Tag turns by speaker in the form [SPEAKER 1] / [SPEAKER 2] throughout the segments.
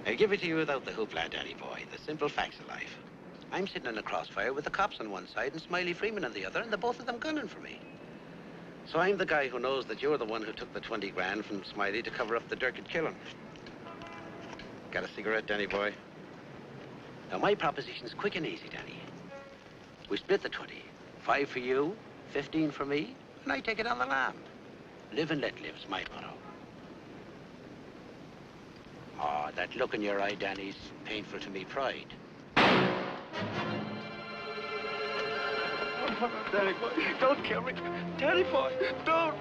[SPEAKER 1] I give it to you without the hoopla, Danny boy. The simple facts of life. I'm sitting in a crossfire with the cops on one side and Smiley Freeman on the other, and the both of them gunning for me. So I'm the guy who knows that you're the one who took the 20 grand from Smiley to cover up the Durkett killing. Got a cigarette, Danny boy? Now, my proposition's quick and easy, Danny. We split the 20. 5 for you, 15 for me, and I take it on the lam. Live and let live's my motto. Oh, that look in your eye, Danny's painful to me pride.
[SPEAKER 2] Danny boy, don't kill me. Danny boy, don't.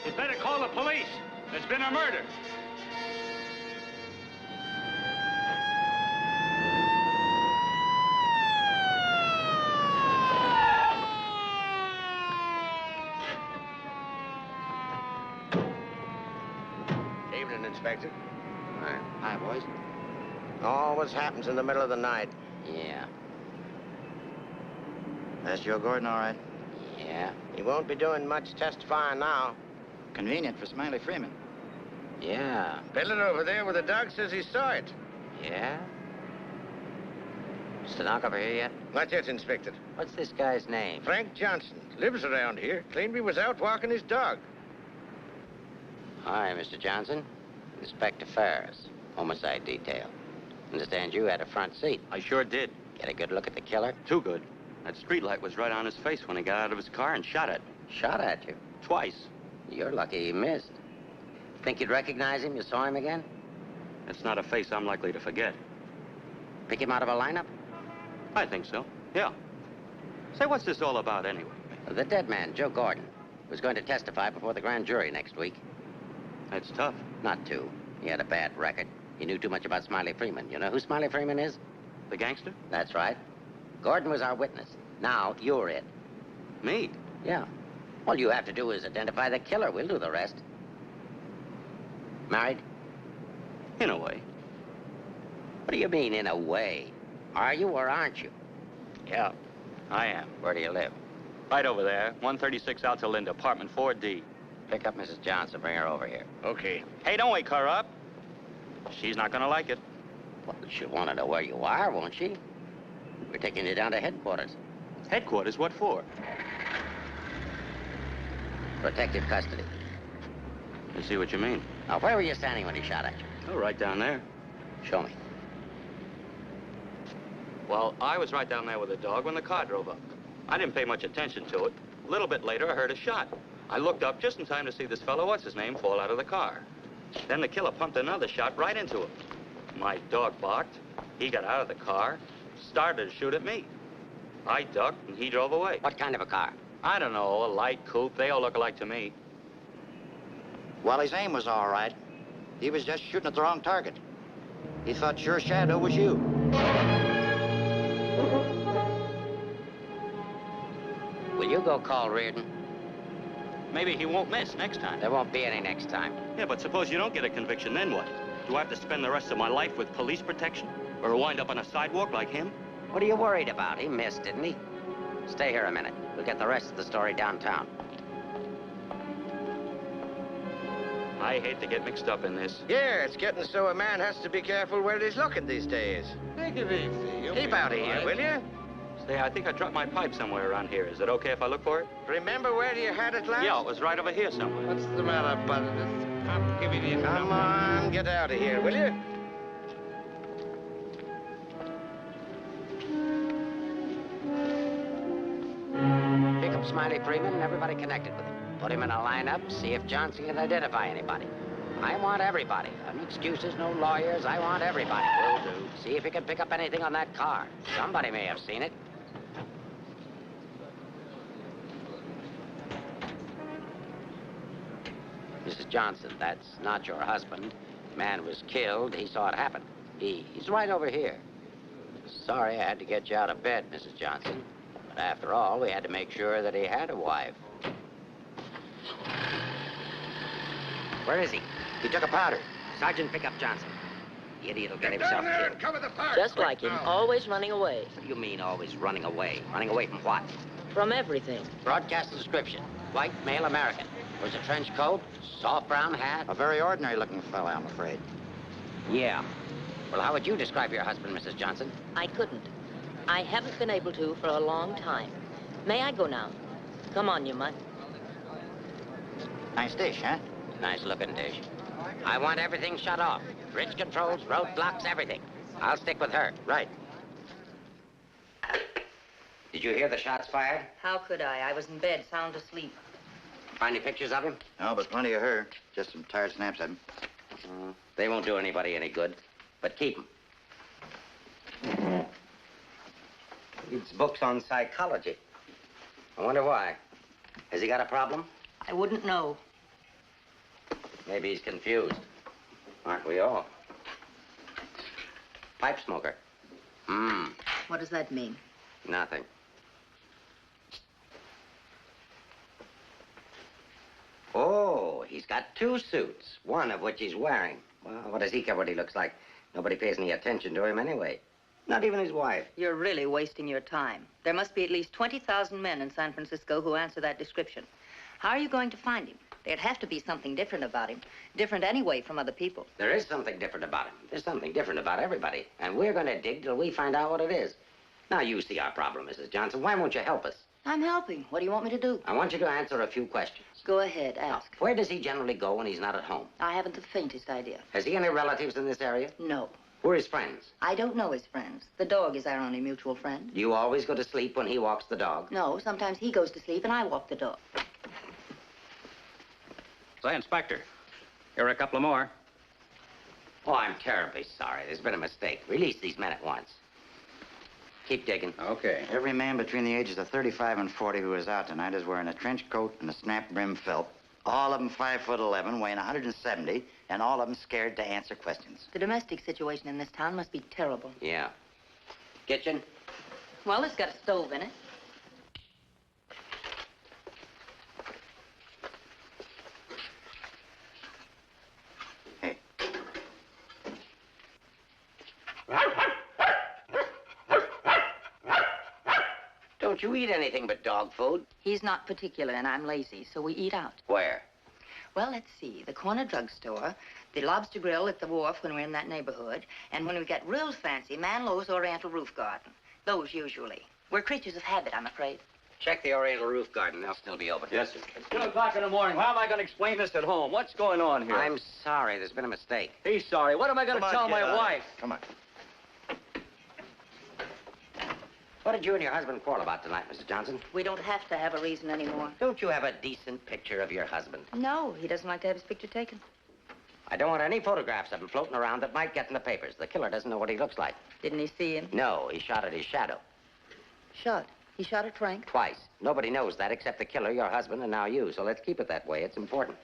[SPEAKER 3] You'd better call the police. There's been a murder.
[SPEAKER 4] Evening, Inspector.
[SPEAKER 1] Hi. Hi, boys.
[SPEAKER 4] Always happens in the middle of the night.
[SPEAKER 1] Yeah.
[SPEAKER 4] That's your Gordon, all right?
[SPEAKER 1] Yeah.
[SPEAKER 4] He won't be doing much testifying now.
[SPEAKER 5] Convenient for Smiley Freeman.
[SPEAKER 1] Yeah.
[SPEAKER 4] Billett over there with the dog says he saw it.
[SPEAKER 1] Yeah? Stenographer here yet?
[SPEAKER 4] Not yet, Inspector.
[SPEAKER 1] What's this guy's name?
[SPEAKER 4] Frank Johnson. Lives around here. Claimed he was out walking his dog.
[SPEAKER 1] Hi, Mr. Johnson. Inspector Ferris, homicide detail. Understand you had a front seat.
[SPEAKER 6] I sure did.
[SPEAKER 1] Get a good look at the killer?
[SPEAKER 6] Too good. That streetlight was right on his face when he got out of his car and shot at me.
[SPEAKER 1] Shot at you?
[SPEAKER 6] Twice.
[SPEAKER 1] You're lucky he missed. Think you'd recognize him? You saw him again?
[SPEAKER 6] That's not a face I'm likely to forget.
[SPEAKER 1] Pick him out of a lineup?
[SPEAKER 6] I think so, yeah. Say, what's this all about anyway?
[SPEAKER 1] The dead man, Joe Gordon, was going to testify before the grand jury next week.
[SPEAKER 6] That's tough.
[SPEAKER 1] Not too. He had a bad record. He knew too much about Smiley Freeman. You know who Smiley Freeman is?
[SPEAKER 6] The gangster?
[SPEAKER 1] That's right. Gordon was our witness. Now, you're it.
[SPEAKER 6] Me?
[SPEAKER 1] Yeah. All you have to do is identify the killer. We'll do the rest. Married?
[SPEAKER 6] In a way.
[SPEAKER 1] What do you mean, in a way? Are you or aren't you?
[SPEAKER 6] Yeah, I am.
[SPEAKER 1] Where do you live?
[SPEAKER 6] Right over there, 136 Alta Linda, apartment 4D.
[SPEAKER 1] Pick up Mrs. Johnson, bring her over here.
[SPEAKER 4] Okay.
[SPEAKER 6] Hey, don't wake her up. She's not gonna like it.
[SPEAKER 1] Well, she'll want to know where you are, won't she? We're taking you down to headquarters.
[SPEAKER 6] Headquarters? What for?
[SPEAKER 1] Protective custody.
[SPEAKER 6] I see what you mean.
[SPEAKER 1] Now, where were you standing when he shot at you?
[SPEAKER 6] Oh, right down there.
[SPEAKER 1] Show me.
[SPEAKER 6] Well, I was right down there with the dog when the car drove up. I didn't pay much attention to it. A little bit later, I heard a shot. I looked up just in time to see this fellow, what's his name, fall out of the car. Then the killer pumped another shot right into him. My dog barked. He got out of the car, started to shoot at me. I ducked, and he drove away.
[SPEAKER 1] What kind of a car?
[SPEAKER 6] I don't know, a light coupe. They all look alike to me.
[SPEAKER 5] Well, his aim was all right. He was just shooting at the wrong target. He thought your shadow was you.
[SPEAKER 1] Will you go call Reardon?
[SPEAKER 6] Maybe he won't miss next time.
[SPEAKER 1] There won't be any next time.
[SPEAKER 6] Yeah, but suppose you don't get a conviction, then what? Do I have to spend the rest of my life with police protection? Or wind up on a sidewalk like him?
[SPEAKER 1] What are you worried about? He missed, didn't he? Stay here a minute. We'll get the rest of the story downtown.
[SPEAKER 6] I hate to get mixed up in this.
[SPEAKER 4] Yeah, it's getting so a man has to be careful where he's looking these days.
[SPEAKER 1] Take it easy.
[SPEAKER 4] Keep out of here, will you?
[SPEAKER 6] Say, I think I dropped my pipe somewhere around here. Is it okay if I look for it?
[SPEAKER 4] Remember where you had it last?
[SPEAKER 6] Yeah, it was right over here somewhere.
[SPEAKER 1] What's the matter, buddy? I'm giving you
[SPEAKER 4] Come on, get out of here, will you?
[SPEAKER 1] Pick up Smiley Freeman and everybody connected with him. Put him in a lineup, see if Johnson can identify anybody. I want everybody. No excuses, no lawyers. I want everybody. Will do. See if you can pick up anything on that car. Somebody may have seen it. Mrs. Johnson, that's not your husband. Man was killed. He saw it happen. He's right over here. Sorry I had to get you out of bed, Mrs. Johnson. But after all, we had to make sure that he had a wife. Where is he?
[SPEAKER 5] He took a powder.
[SPEAKER 1] Sergeant, pick up Johnson. The idiot will get himself killed.
[SPEAKER 4] Cover the park.
[SPEAKER 7] Just like him, always running away.
[SPEAKER 1] What do you mean, always running away? Running away from what?
[SPEAKER 7] From everything.
[SPEAKER 1] Broadcast description. White, male American. Wears a trench coat, soft brown hat.
[SPEAKER 5] A very ordinary-looking fellow, I'm afraid.
[SPEAKER 1] Yeah. Well, how would you describe your husband, Mrs. Johnson?
[SPEAKER 7] I couldn't. I haven't been able to for a long time. May I go now? Come on, you mutt.
[SPEAKER 5] Nice dish, huh?
[SPEAKER 1] Nice looking dish. I want everything shut off. Bridge controls, roadblocks, everything. I'll stick with her.
[SPEAKER 5] Right.
[SPEAKER 1] Did you hear the shots fired?
[SPEAKER 7] How could I? I was in bed, sound asleep.
[SPEAKER 1] Find any pictures of him?
[SPEAKER 5] No, but plenty of her. Just some tired snaps of him.
[SPEAKER 1] They won't do anybody any good. But keep them. Reads books on psychology. I wonder why. Has he got a problem?
[SPEAKER 7] I wouldn't know.
[SPEAKER 1] Maybe he's confused. Aren't we all? Pipe smoker.
[SPEAKER 7] What does that mean?
[SPEAKER 1] Nothing. Oh, he's got 2 suits, one of which he's wearing. Well, what does he care what he looks like? Nobody pays any attention to him anyway. Not even his wife.
[SPEAKER 7] You're really wasting your time. There must be at least 20,000 men in San Francisco who answer that description. How are you going to find him? There'd have to be something different about him. Different anyway from other people.
[SPEAKER 1] There is something different about him. There's something different about everybody. And we're going to dig till we find out what it is. Now, you see our problem, Mrs. Johnson. Why won't you help us?
[SPEAKER 7] I'm helping. What do you want me to do?
[SPEAKER 1] I want you to answer a few questions.
[SPEAKER 7] Go ahead,
[SPEAKER 1] Now,
[SPEAKER 7] ask.
[SPEAKER 1] where does he generally go when he's not at home?
[SPEAKER 7] I haven't the faintest idea.
[SPEAKER 1] Has he any relatives in this area?
[SPEAKER 7] No.
[SPEAKER 1] Who are his friends?
[SPEAKER 7] I don't know his friends. The dog is our only mutual friend.
[SPEAKER 1] Do you always go to sleep when he walks the dog?
[SPEAKER 7] No, sometimes he goes to sleep and I walk the dog.
[SPEAKER 6] Say, Inspector, here are a couple of more.
[SPEAKER 1] Oh, I'm terribly sorry. There's been a mistake. Release these men at once. Keep digging.
[SPEAKER 6] Okay.
[SPEAKER 5] Every man between the ages of 35 and 40 who is out tonight is wearing a trench coat and a snap-brim felt. All of them 5'11", weighing 170, and all of them scared to answer questions.
[SPEAKER 7] The domestic situation in this town must be terrible.
[SPEAKER 1] Yeah. Kitchen?
[SPEAKER 7] Well, it's got a stove in it.
[SPEAKER 5] Hey,
[SPEAKER 1] Don't you eat anything but dog food?
[SPEAKER 7] He's not particular and I'm lazy, so we eat out.
[SPEAKER 1] Where?
[SPEAKER 7] Well, let's see. The corner drugstore, the lobster grill at the wharf when we're in that neighborhood, and when we get real fancy, Manlow's Oriental Roof Garden. Those usually. We're creatures of habit, I'm afraid.
[SPEAKER 1] Check the Oriental Roof Garden. They'll still be open.
[SPEAKER 6] Yes, sir. It's 2 o'clock in the morning. How am I going to explain this at home? What's going on here?
[SPEAKER 1] I'm sorry. There's been a mistake.
[SPEAKER 6] He's sorry. What am I going to tell my wife?
[SPEAKER 5] come on.
[SPEAKER 1] What did you and your husband quarrel about tonight, Mrs. Johnson?
[SPEAKER 7] We don't have to have a reason anymore.
[SPEAKER 1] Don't you have a decent picture of your husband?
[SPEAKER 7] No, he doesn't like to have his picture taken.
[SPEAKER 1] I don't want any photographs of him floating around that might get in the papers. The killer doesn't know what he looks like.
[SPEAKER 7] Didn't he see him?
[SPEAKER 1] No, he shot at his shadow.
[SPEAKER 7] Shot. He shot at Frank?
[SPEAKER 1] Twice. Nobody knows that except the killer, your husband, and now you. So let's keep it that way. It's important.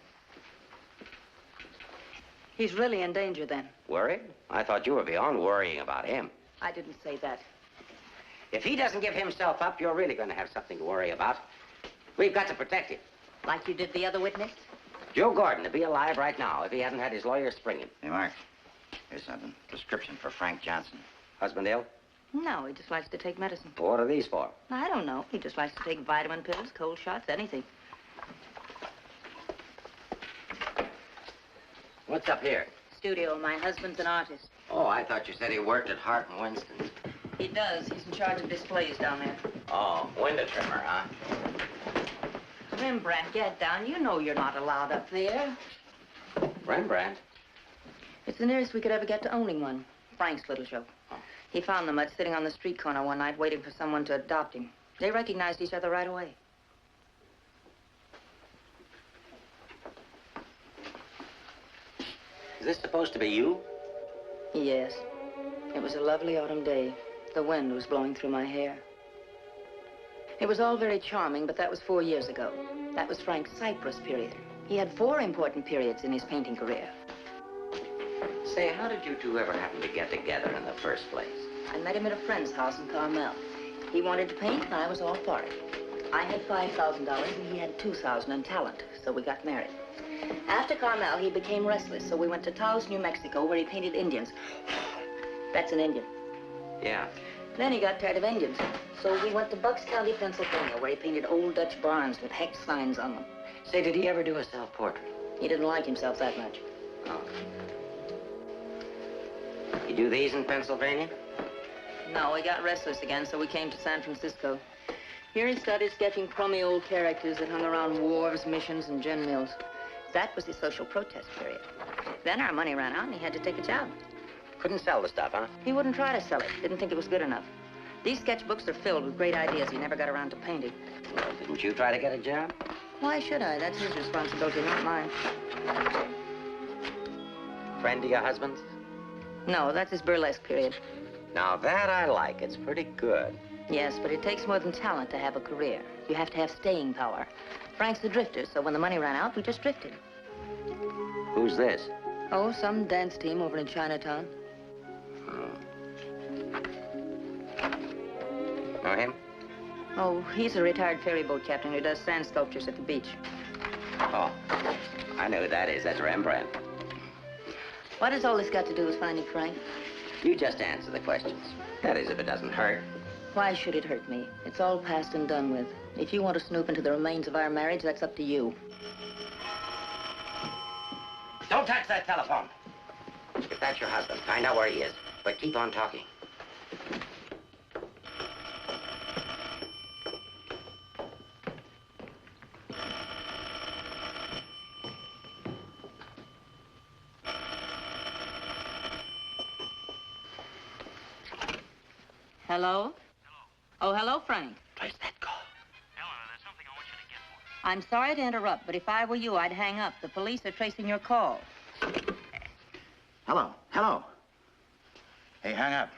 [SPEAKER 7] He's really in danger then.
[SPEAKER 1] Worried? I thought you were beyond worrying about him.
[SPEAKER 7] I didn't say that.
[SPEAKER 1] If he doesn't give himself up, you're really going to have something to worry about. We've got to protect him.
[SPEAKER 7] Like you did the other witness?
[SPEAKER 1] Joe Gordon would be alive right now if he hadn't had his lawyer spring him.
[SPEAKER 5] Hey, Mark, here's something. Prescription for Frank Johnson.
[SPEAKER 1] Husband ill?
[SPEAKER 7] No, he just likes to take medicine.
[SPEAKER 1] What are these for?
[SPEAKER 7] I don't know. He just likes to take vitamin pills, cold shots, anything.
[SPEAKER 1] What's up here?
[SPEAKER 7] Studio. My husband's an artist.
[SPEAKER 1] Oh, I thought you said he worked at Hart and Winston's.
[SPEAKER 7] He does. He's in charge of displays down there.
[SPEAKER 1] Oh, window trimmer, huh?
[SPEAKER 7] Rembrandt, get down. You know you're not allowed up there.
[SPEAKER 1] Rembrandt?
[SPEAKER 7] It's the nearest we could ever get to owning one. Frank's little show.
[SPEAKER 1] Oh.
[SPEAKER 7] He found the mutt sitting on the street corner one night waiting for someone to adopt him. They recognized each other right away.
[SPEAKER 1] Is this supposed to be you?
[SPEAKER 7] Yes. It was a lovely autumn day. The wind was blowing through my hair. It was all very charming, but that was 4 years ago. That was Frank's Cyprus period. He had 4 important periods in his painting career.
[SPEAKER 5] Say, how did you two ever happen to get together in the first place?
[SPEAKER 7] I met him at a friend's house in Carmel. He wanted to paint, and I was all for it. I had $5,000, and he had $2,000 in talent, so we got married. After Carmel, he became restless, so we went to Taos, New Mexico, where he painted Indians. That's an Indian.
[SPEAKER 5] Yeah.
[SPEAKER 7] Then he got tired of Indians, so we went to Bucks County, Pennsylvania, where he painted old Dutch barns with hex signs on them.
[SPEAKER 5] Say, did he ever do a self-portrait?
[SPEAKER 7] He didn't like himself that much.
[SPEAKER 5] Oh. You do these in Pennsylvania?
[SPEAKER 7] No, he got restless again, so we came to San Francisco. Here he started sketching crummy old characters that hung around wharves, missions, and gin mills. That was his social protest period. Then our money ran out, and he had to take a job.
[SPEAKER 5] Couldn't sell the stuff, huh?
[SPEAKER 7] He wouldn't try to sell it. Didn't think it was good enough. These sketchbooks are filled with great ideas he never got around to painting.
[SPEAKER 5] Well, didn't you try to get a job?
[SPEAKER 7] Why should I? That's his responsibility, not mine.
[SPEAKER 5] Friend of your husband's?
[SPEAKER 7] No, that's his burlesque period.
[SPEAKER 5] Now that I like. It's pretty good.
[SPEAKER 7] Yes, but it takes more than talent to have a career. You have to have staying power. Frank's the drifter, so when the money ran out, we just drifted.
[SPEAKER 5] Who's this?
[SPEAKER 7] Oh, some dance team over in Chinatown.
[SPEAKER 5] Know him?
[SPEAKER 7] Oh, he's a retired ferry boat captain who does sand sculptures at the beach.
[SPEAKER 5] Oh, I know who that is. That's Rembrandt.
[SPEAKER 7] What has all this got to do with finding Frank?
[SPEAKER 5] You just answer the questions. That is, if it doesn't hurt.
[SPEAKER 7] Why should it hurt me? It's all past and done with. If you want to snoop into the remains of our marriage, that's up to you.
[SPEAKER 5] Don't touch that telephone. If that's your husband, find out where he is. But keep on talking.
[SPEAKER 7] Hello? Oh, hello, Frank.
[SPEAKER 5] Place that call.
[SPEAKER 3] Eleanor, there's something I want you to get for me.
[SPEAKER 7] I'm sorry to interrupt, but if I were you, I'd hang up. The police are tracing your call.
[SPEAKER 5] Hello. Hello.
[SPEAKER 8] Hey, hang up.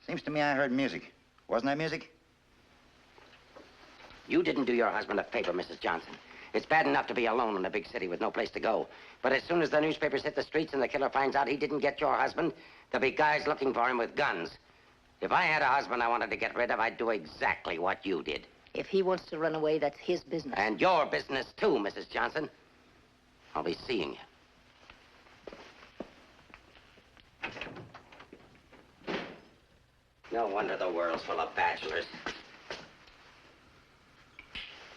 [SPEAKER 8] Seems to me I heard music. Wasn't that music?
[SPEAKER 5] You didn't do your husband a favor, Mrs. Johnson. It's bad enough to be alone in a big city with no place to go. But as soon as the newspapers hit the streets and the killer finds out he didn't get your husband, there'll be guys looking for him with guns. If I had a husband I wanted to get rid of, I'd do exactly what you did.
[SPEAKER 7] If he wants to run away, that's his business.
[SPEAKER 5] And your business, too, Mrs. Johnson. I'll be seeing you. No wonder the world's full of bachelors.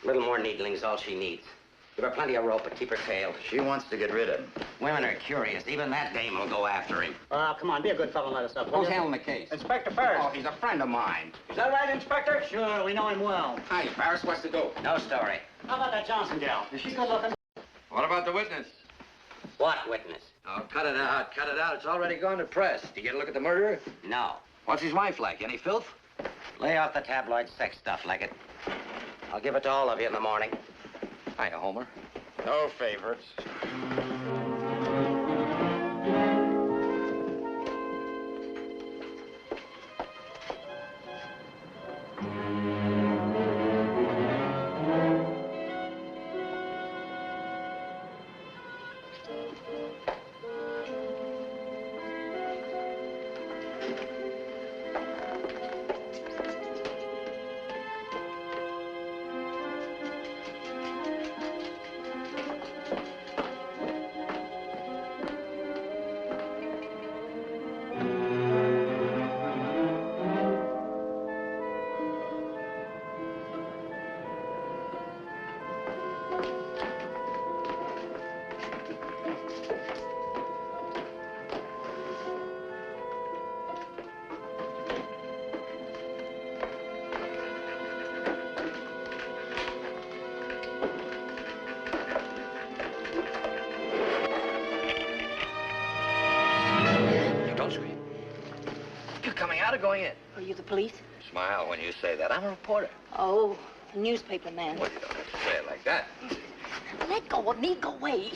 [SPEAKER 5] A little more needling's all she needs. Give her plenty of rope, but keep her tail.
[SPEAKER 8] She wants to get rid of him.
[SPEAKER 5] Women are curious. Even that dame will go after him.
[SPEAKER 3] Come on, be a good fellow and let us up.
[SPEAKER 5] Who's handling the case?
[SPEAKER 3] Inspector Ferris.
[SPEAKER 5] Oh, he's a friend of mine.
[SPEAKER 3] Is that right, Inspector? Sure, we know him well.
[SPEAKER 5] Hi, Ferris. What's the dope? No story.
[SPEAKER 3] How about that Johnson gal? Is she good looking?
[SPEAKER 4] What about the witness?
[SPEAKER 5] What witness?
[SPEAKER 4] Oh, cut it out. Cut it out. It's already gone to press. Did you get a look at the murderer?
[SPEAKER 5] No.
[SPEAKER 4] What's his wife like? Any filth?
[SPEAKER 5] Lay off the tabloid sex stuff, Leggett. I'll give it to all of you in the morning.
[SPEAKER 4] Hiya, Homer.
[SPEAKER 8] No favorites.
[SPEAKER 2] Going in.
[SPEAKER 7] Are you the police?
[SPEAKER 4] Smile when you say that. I'm a reporter.
[SPEAKER 7] Oh, a newspaper man.
[SPEAKER 4] Well, you don't have to say it like that.
[SPEAKER 7] Let go of me. Go away.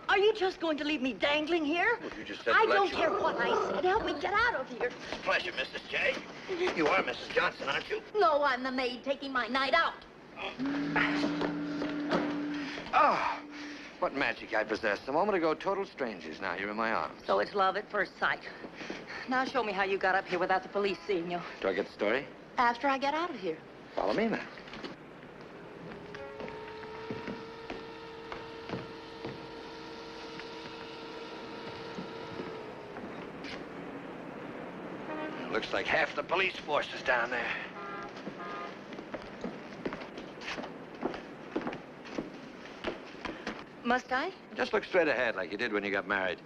[SPEAKER 7] Are you just going to leave me dangling here?
[SPEAKER 4] Well, you just said
[SPEAKER 7] I
[SPEAKER 4] let
[SPEAKER 7] don't
[SPEAKER 4] you-
[SPEAKER 7] care what I said. Help me get out of here.
[SPEAKER 4] Pleasure, Mrs. J. You are Mrs. Johnson, aren't you?
[SPEAKER 7] No, I'm the maid taking my night out.
[SPEAKER 9] Oh, what magic I possess. A moment ago, total strangers. Now you're in my arms.
[SPEAKER 7] So it's love at first sight. Now show me how you got up here without the police seeing you.
[SPEAKER 9] Do I get the story?
[SPEAKER 7] After I get out of here.
[SPEAKER 9] Follow me, then. Looks like half the police force is down there.
[SPEAKER 7] Must I?
[SPEAKER 9] Just look straight ahead like you did when you got married.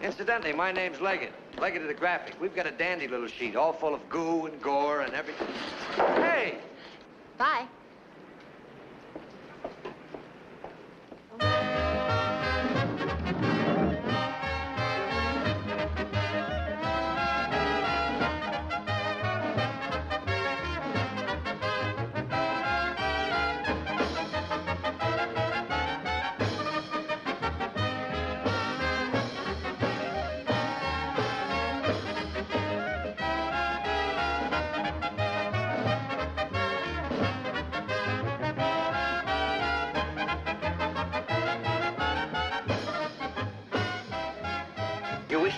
[SPEAKER 9] Incidentally, my name's Leggett. Leggett of the Graphic. We've got a dandy little sheet all full of goo and gore and everything. Hey!
[SPEAKER 7] Bye.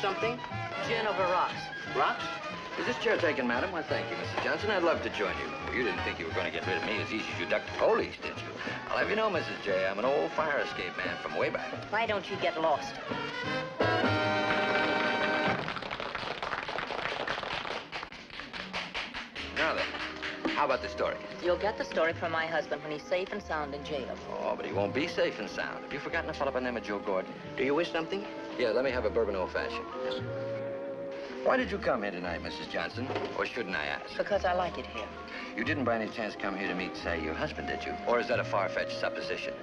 [SPEAKER 1] Something?
[SPEAKER 7] Gin over rocks.
[SPEAKER 1] Rocks?
[SPEAKER 9] Is this chair taken, madam? Why, thank you, Mrs. Johnson. I'd love to join you. Well, you didn't think you were going to get rid of me as easy as you ducked the police, did you? I'll have you know, Mrs. J, I'm an old fire escape man from way back.
[SPEAKER 7] Why don't you get lost?
[SPEAKER 9] Now then, how about the story?
[SPEAKER 7] You'll get the story from my husband when he's safe and sound in jail.
[SPEAKER 9] Oh, but he won't be safe and sound. Have you forgotten a fellow by the name of Joe Gordon?
[SPEAKER 1] Do you wish something?
[SPEAKER 9] Yeah, let me have a bourbon old-fashioned. Yes. Why did you come here tonight, Mrs. Johnson? Or shouldn't I ask?
[SPEAKER 7] Because I like it here.
[SPEAKER 9] You didn't by any chance come here to meet, say, your husband, did you? Or is that a far-fetched supposition?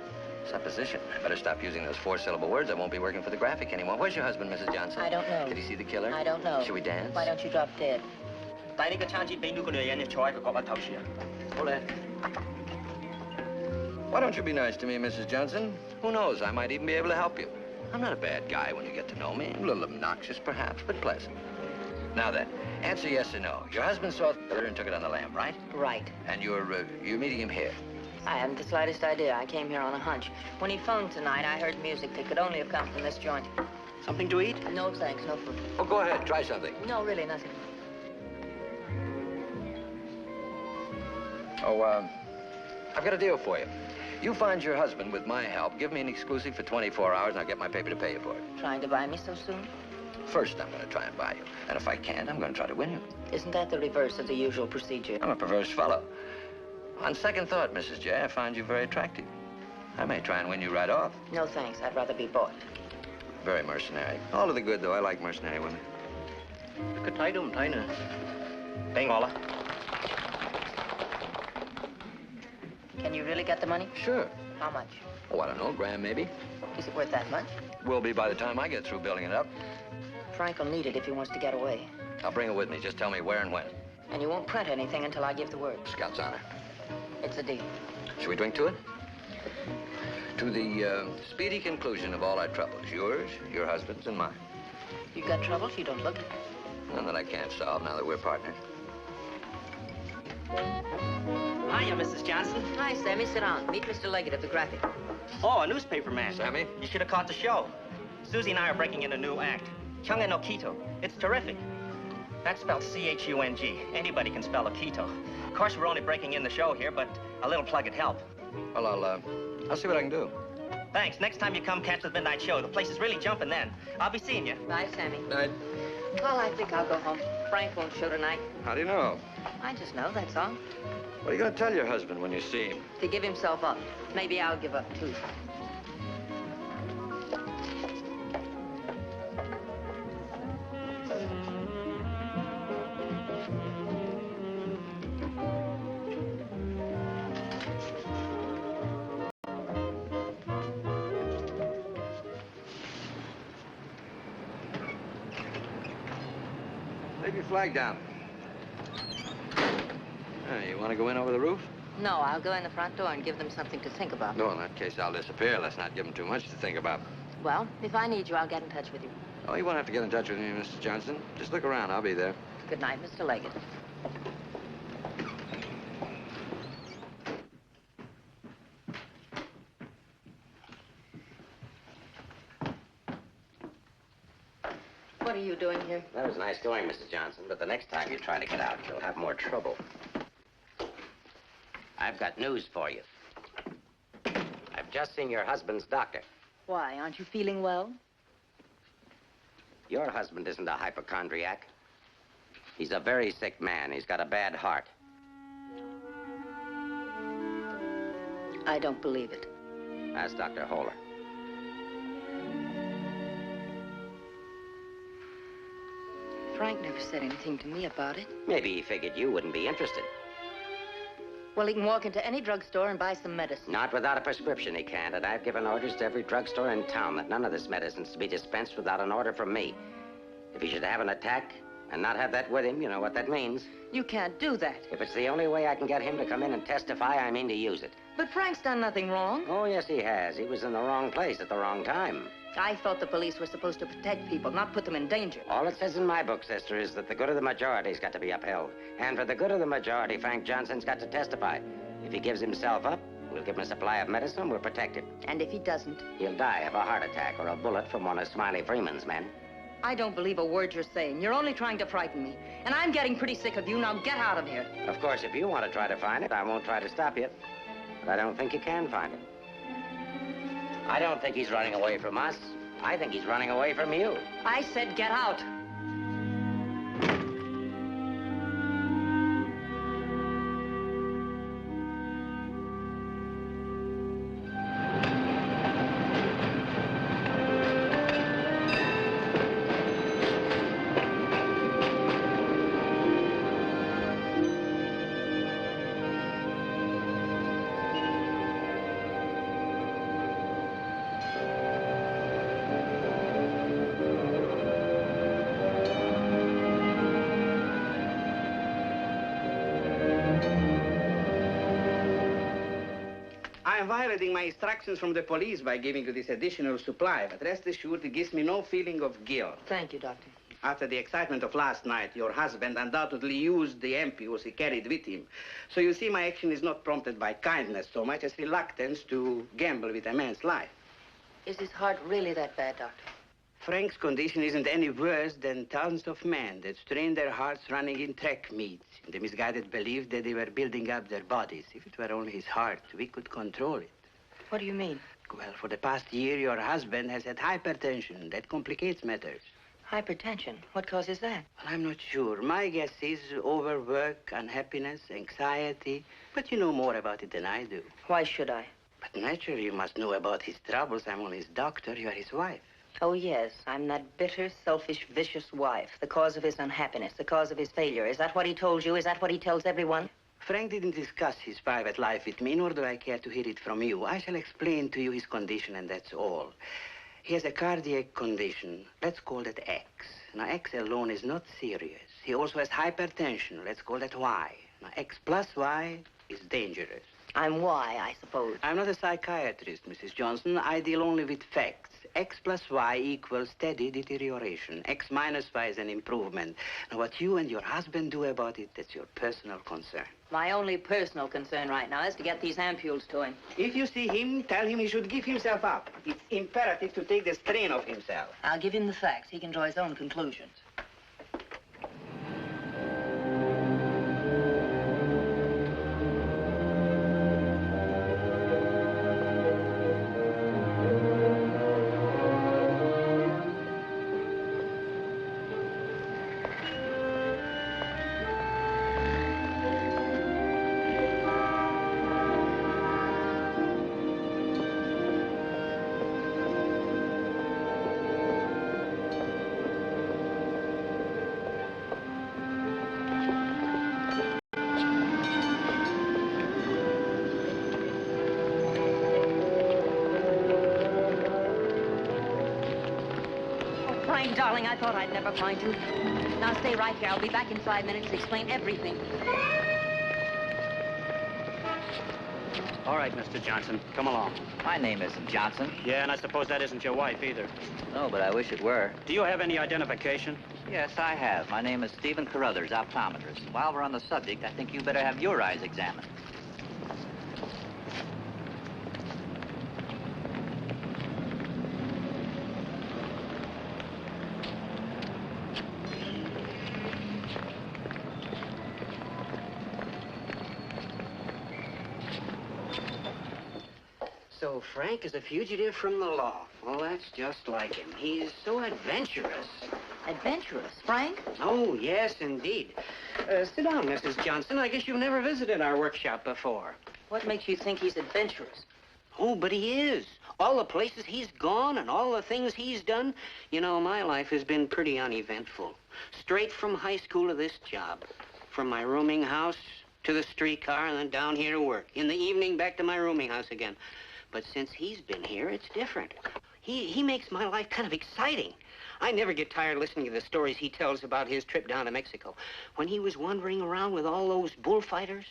[SPEAKER 9] Supposition? I better stop using those four-syllable words. I won't be working for the Graphic anymore. Where's your husband, Mrs. Johnson?
[SPEAKER 7] I don't know.
[SPEAKER 9] Did he see the killer?
[SPEAKER 7] I don't know.
[SPEAKER 9] Should we dance?
[SPEAKER 7] Why don't you drop dead?
[SPEAKER 9] Hold on. Why don't you be nice to me, Mrs. Johnson? Who knows? I might even be able to help you. I'm not a bad guy when you get to know me. A little obnoxious, perhaps, but pleasant. Now then, answer yes or no. Your husband saw the killer and took it on the lam, right?
[SPEAKER 7] Right.
[SPEAKER 9] And you're meeting him here?
[SPEAKER 7] I haven't the slightest idea. I came here on a hunch. When he phoned tonight, I heard music that could only have come from this joint.
[SPEAKER 1] Something to eat?
[SPEAKER 7] No, thanks. No food.
[SPEAKER 9] Oh, go ahead. Try something.
[SPEAKER 7] No, really, nothing.
[SPEAKER 9] Oh, I've got a deal for you. You find your husband with my help. Give me an exclusive for 24 hours, and I'll get my paper to pay you for it.
[SPEAKER 7] Trying to buy me so soon?
[SPEAKER 9] First, I'm going to try and buy you. And if I can't, I'm going to try to win you.
[SPEAKER 7] Isn't that the reverse of the usual procedure?
[SPEAKER 9] I'm a perverse fellow. On second thought, Mrs. J, I find you very attractive. I may try and win you right off.
[SPEAKER 7] No, thanks. I'd rather be bought.
[SPEAKER 9] Very mercenary. All to the good, though. I like mercenary women.
[SPEAKER 1] Cứ thấy đúng thấy nè. Đây ngỏ là.
[SPEAKER 7] Can you really get the money?
[SPEAKER 9] Sure.
[SPEAKER 7] How much?
[SPEAKER 9] Oh, I don't know, grand maybe.
[SPEAKER 7] Is it worth that much?
[SPEAKER 9] Will be by the time I get through building it up.
[SPEAKER 7] Frank will need it if he wants to get away.
[SPEAKER 9] I'll bring it with me. Just tell me where and when.
[SPEAKER 7] And you won't print anything until I give the word.
[SPEAKER 9] Scout's honor.
[SPEAKER 7] It's a deal.
[SPEAKER 9] Should we drink to it? To the speedy conclusion of all our troubles. Yours, your husband's, and mine.
[SPEAKER 7] You got troubles? You don't look it.
[SPEAKER 9] None that I can't solve now that we're partners.
[SPEAKER 10] Hiya, Mrs. Johnson.
[SPEAKER 7] Hi, Sammy. Sit down. Meet Mr. Leggett of the Graphic.
[SPEAKER 10] Oh, a newspaper man.
[SPEAKER 9] Sammy?
[SPEAKER 10] You should have caught the show. Susie and I are breaking in a new act. Chunga no Quito. It's terrific. That's spelled C-H-U-N-G. Anybody can spell a Quito. Of course, we're only breaking in the show here, but a little plug would help.
[SPEAKER 9] Well, I'll see what I can do.
[SPEAKER 10] Thanks. Next time you come catch the midnight show, the place is really jumping then. I'll be seeing you.
[SPEAKER 7] Bye, Sammy.
[SPEAKER 9] Night.
[SPEAKER 7] Well, I think I'll go home. Frank won't show tonight.
[SPEAKER 9] How do you know?
[SPEAKER 7] I just know, that's all.
[SPEAKER 9] What are you going to tell your husband when you see him?
[SPEAKER 7] To give himself up. Maybe I'll give up, too.
[SPEAKER 9] Leave your flag down. You want to go in over the roof?
[SPEAKER 7] No, I'll go in the front door and give them something to think about.
[SPEAKER 9] No, in that case, I'll disappear. Let's not give them too much to think about.
[SPEAKER 7] Well, if I need you, I'll get in touch with you.
[SPEAKER 9] Oh, you won't have to get in touch with me, Mrs. Johnson. Just look around. I'll be there.
[SPEAKER 7] Good night, Mr. Leggett. What are you doing here?
[SPEAKER 5] That was nice going, Mrs. Johnson, but the next time you try to get out, you'll have more trouble. I've got news for you. I've just seen your husband's doctor.
[SPEAKER 7] Why, aren't you feeling well?
[SPEAKER 5] Your husband isn't a hypochondriac. He's a very sick man. He's got a bad heart.
[SPEAKER 7] I don't believe it.
[SPEAKER 5] Ask Dr. Holler.
[SPEAKER 7] Frank never said anything to me about it.
[SPEAKER 5] Maybe he figured you wouldn't be interested.
[SPEAKER 7] Well, he can walk into any drugstore and buy some medicine.
[SPEAKER 5] Not without a prescription, he can't. And I've given orders to every drugstore in town that none of this medicine's to be dispensed without an order from me. If he should have an attack and not have that with him, you know what that means.
[SPEAKER 7] You can't do that.
[SPEAKER 5] If it's the only way I can get him to come in and testify, I mean to use it.
[SPEAKER 7] But Frank's done nothing wrong.
[SPEAKER 5] Oh, yes, he has. He was in the wrong place at the wrong time.
[SPEAKER 7] I thought the police were supposed to protect people, not put them in danger.
[SPEAKER 5] All it says in my book, sister, is that the good of the majority's got to be upheld. And for the good of the majority, Frank Johnson's got to testify. If he gives himself up, we'll give him a supply of medicine, we'll protect him.
[SPEAKER 7] And if he doesn't?
[SPEAKER 5] He'll die of a heart attack or a bullet from one of Smiley Freeman's men.
[SPEAKER 7] I don't believe a word you're saying. You're only trying to frighten me. And I'm getting pretty sick of you. Now get out of here.
[SPEAKER 5] Of course, if you want to try to find it, I won't try to stop you. But I don't think you can find it. I don't think he's running away from us. I think he's running away from you.
[SPEAKER 7] I said get out.
[SPEAKER 1] I'm violating my instructions from the police by giving you this additional supply, but rest assured it gives me no feeling of guilt.
[SPEAKER 7] Thank you, Doctor.
[SPEAKER 1] After the excitement of last night, your husband undoubtedly used the ampules he carried with him. So you see, my action is not prompted by kindness so much as reluctance to gamble with a man's life.
[SPEAKER 7] Is his heart really that bad, Doctor?
[SPEAKER 1] Frank's condition isn't any worse than thousands of men that strain their hearts running in track meets in the misguided belief that they were building up their bodies. If it were only his heart, we could control it.
[SPEAKER 7] What do you mean?
[SPEAKER 1] Well, for the past year, your husband has had hypertension. That complicates matters.
[SPEAKER 7] Hypertension? What causes that?
[SPEAKER 1] Well, I'm not sure. My guess is overwork, unhappiness, anxiety. But you know more about it than I do.
[SPEAKER 7] Why should I?
[SPEAKER 1] But naturally, you must know about his troubles. I'm only his doctor. You are his wife.
[SPEAKER 7] Oh, yes. I'm that bitter, selfish, vicious wife. The cause of his unhappiness, the cause of his failure. Is that what he told you? Is that what he tells everyone?
[SPEAKER 1] Frank didn't discuss his private life with me, nor do I care to hear it from you. I shall explain to you his condition, and that's all. He has a cardiac condition. Let's call that X. Now, X alone is not serious. He also has hypertension. Let's call that Y. Now, X plus Y is dangerous.
[SPEAKER 7] I'm Y, I suppose.
[SPEAKER 1] I'm not a psychiatrist, Mrs. Johnson. I deal only with facts. X plus Y equals steady deterioration. X minus Y is an improvement. Now, what you and your husband do about it, that's your personal concern.
[SPEAKER 7] My only personal concern right now is to get these ampules to him.
[SPEAKER 1] If you see him, tell him he should give himself up. It's imperative to take the strain off himself.
[SPEAKER 7] I'll give him the facts. He can draw his own conclusions. Darling, I thought I'd never find you. Now stay right here. I'll be back in 5 minutes to explain everything.
[SPEAKER 3] All right, Mr. Johnson, come along.
[SPEAKER 10] My name isn't Johnson.
[SPEAKER 3] Yeah, and I suppose that isn't your wife either.
[SPEAKER 10] No, but I wish it were.
[SPEAKER 3] Do you have any identification?
[SPEAKER 10] Yes, I have. My name is Stephen Carruthers, optometrist. While we're on the subject, I think you better have your eyes examined.
[SPEAKER 1] So Frank is a fugitive from the law. Well, that's just like him. He's so adventurous.
[SPEAKER 7] Adventurous, Frank?
[SPEAKER 1] Oh, yes, indeed. Sit down, Mrs. Johnson. I guess you've never visited our workshop before.
[SPEAKER 7] What makes you think he's adventurous?
[SPEAKER 1] Oh, but he is. All the places he's gone and all the things he's done. You know, my life has been pretty uneventful. Straight from high school to this job. From my rooming house to the streetcar and then down here to work. In the evening, back to my rooming house again. But since he's been here, it's different. He makes my life kind of exciting. I never get tired listening to the stories he tells about his trip down to Mexico. When he was wandering around with all those bullfighters.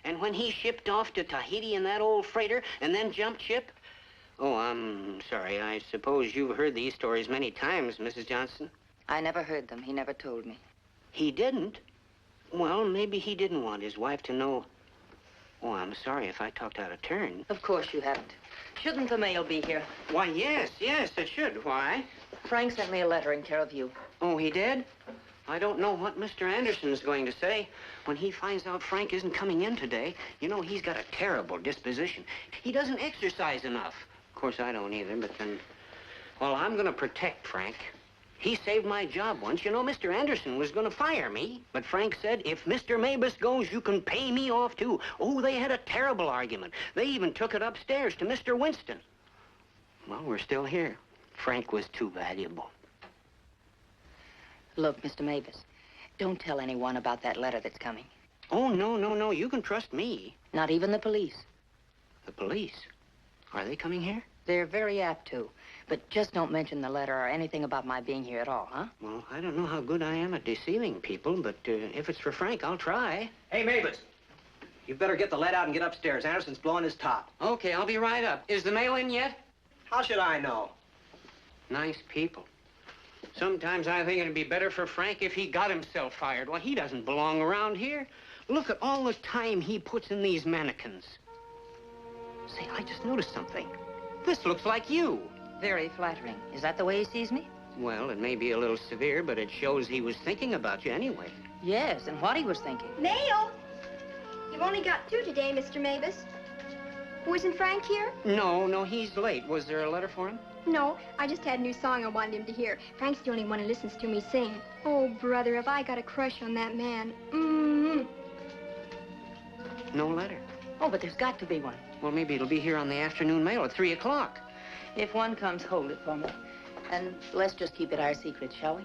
[SPEAKER 1] And when he shipped off to Tahiti in that old freighter and then jumped ship. Oh, I'm sorry. I suppose you've heard these stories many times, Mrs. Johnson.
[SPEAKER 7] I never heard them. He never told me.
[SPEAKER 1] He didn't? Well, maybe he didn't want his wife to know. Oh, I'm sorry if I talked out of turn.
[SPEAKER 7] Of course you haven't. Shouldn't the mail be here?
[SPEAKER 1] Why, yes, it should. Why?
[SPEAKER 7] Frank sent me a letter in care of you.
[SPEAKER 1] Oh, he did? I don't know what Mr. Anderson's going to say. When he finds out Frank isn't coming in today, you know, he's got a terrible disposition. He doesn't exercise enough. Of course, I don't either, but then... Well, I'm going to protect Frank. He saved my job once. You know, Mr. Anderson was going to fire me. But Frank said, if Mr. Mabus goes, you can pay me off, too. Oh, they had a terrible argument. They even took it upstairs to Mr. Winston. Well, we're still here. Frank was too valuable.
[SPEAKER 7] Look, Mr. Mavis, don't tell anyone about that letter that's coming.
[SPEAKER 1] Oh, no. You can trust me.
[SPEAKER 7] Not even the police.
[SPEAKER 1] The police? Are they coming here?
[SPEAKER 7] They're very apt to. But just don't mention the letter or anything about my being here at all, huh?
[SPEAKER 1] Well, I don't know how good I am at deceiving people, but if it's for Frank, I'll try.
[SPEAKER 10] Hey, Mavis, you better get the lead out and get upstairs. Anderson's blowing his top.
[SPEAKER 1] Okay, I'll be right up. Is the mail in yet?
[SPEAKER 10] How should I know?
[SPEAKER 1] Nice people. Sometimes I think it'd be better for Frank if he got himself fired. Well, he doesn't belong around here. Look at all the time he puts in these mannequins. Say, I just noticed something. This looks like you.
[SPEAKER 7] Very flattering. Is that the way he sees me?
[SPEAKER 1] Well, it may be a little severe, but it shows he was thinking about you anyway.
[SPEAKER 7] Yes, and what he was thinking.
[SPEAKER 11] Mail? You've only got 2 today, Mr. Mavis. Wasn't Frank here?
[SPEAKER 1] No, he's late. Was there a letter for him?
[SPEAKER 11] No, I just had a new song I wanted him to hear. Frank's the only one who listens to me sing. Oh, brother, have I got a crush on that man.
[SPEAKER 1] No letter.
[SPEAKER 7] Oh, but there's got to be one.
[SPEAKER 1] Well, maybe it'll be here on the afternoon mail at 3 o'clock.
[SPEAKER 7] If one comes, hold it for me. And let's just keep it our secret, shall we?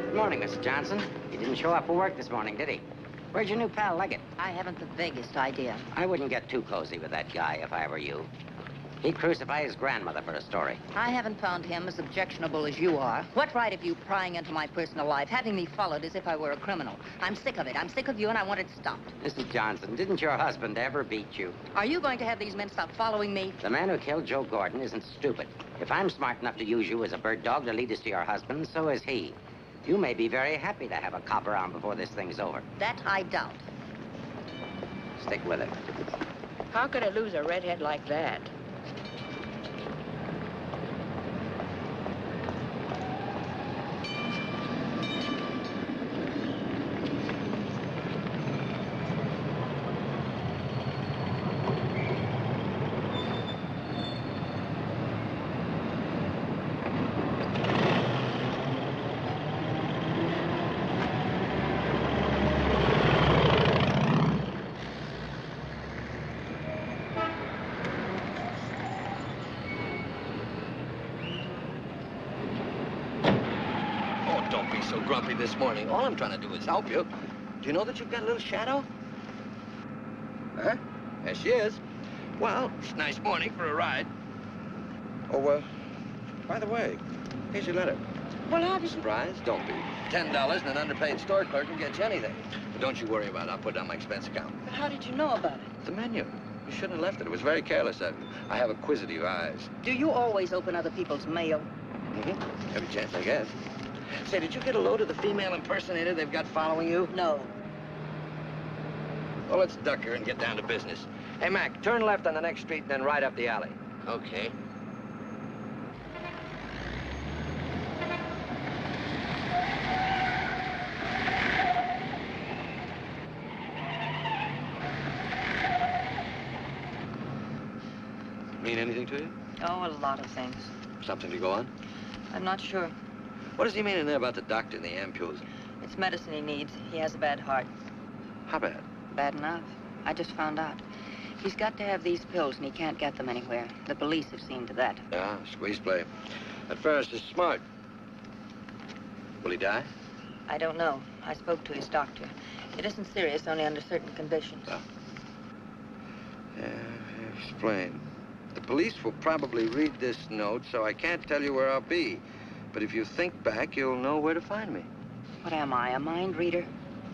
[SPEAKER 5] Good morning, Mrs. Johnson. He didn't show up for work this morning, did he? Where's your new pal, Leggett?
[SPEAKER 7] I haven't the vaguest idea.
[SPEAKER 5] I wouldn't get too cozy with that guy if I were you. He'd crucify his grandmother for a story.
[SPEAKER 7] I haven't found him as objectionable as you are. What right have you prying into my personal life, having me followed as if I were a criminal? I'm sick of it. I'm sick of you, and I want it stopped.
[SPEAKER 5] Mrs. Johnson, didn't your husband ever beat you?
[SPEAKER 7] Are you going to have these men stop following me?
[SPEAKER 5] The man who killed Joe Gordon isn't stupid. If I'm smart enough to use you as a bird dog to lead us to your husband, so is he. You may be very happy to have a cop around before this thing's over.
[SPEAKER 7] That I doubt.
[SPEAKER 5] Stick with it.
[SPEAKER 7] How could I lose a redhead like that?
[SPEAKER 9] Grumpy this morning. All I'm trying to do is help you. Do you know that you've got a little shadow? Huh? There she is. Well, it's a nice morning for a ride. Oh, by the way, here's your letter.
[SPEAKER 7] Well, how did you...
[SPEAKER 9] Surprise? Don't be. $10 and an underpaid store clerk will get you anything. But don't you worry about it. I'll put it on my expense account.
[SPEAKER 7] But how did you know about it?
[SPEAKER 9] The menu. You shouldn't have left it. It was very careless of you. I have acquisitive eyes.
[SPEAKER 7] Do you always open other people's mail?
[SPEAKER 9] Mm-hmm. Every chance I get. Say, did you get a load of the female impersonator they've got following you?
[SPEAKER 7] No.
[SPEAKER 9] Well, let's duck her and get down to business. Hey, Mac, turn left on the next street and then right up the alley.
[SPEAKER 5] Okay.
[SPEAKER 9] anything to you?
[SPEAKER 7] Oh, a lot of things.
[SPEAKER 9] Something to go on?
[SPEAKER 7] I'm not sure.
[SPEAKER 9] What does he mean in there about the doctor and the ampules?
[SPEAKER 7] It's medicine he needs. He has a bad heart.
[SPEAKER 9] How bad?
[SPEAKER 7] Bad enough. I just found out. He's got to have these pills, and he can't get them anywhere. The police have seen to that.
[SPEAKER 9] Yeah, squeeze play. That Ferris is smart. Will he die?
[SPEAKER 7] I don't know. I spoke to his doctor. It isn't serious, only under certain conditions.
[SPEAKER 9] Oh. Yeah, explain. The police will probably read this note, so I can't tell you where I'll be. But if you think back, you'll know where to find me.
[SPEAKER 7] What am I, a mind reader?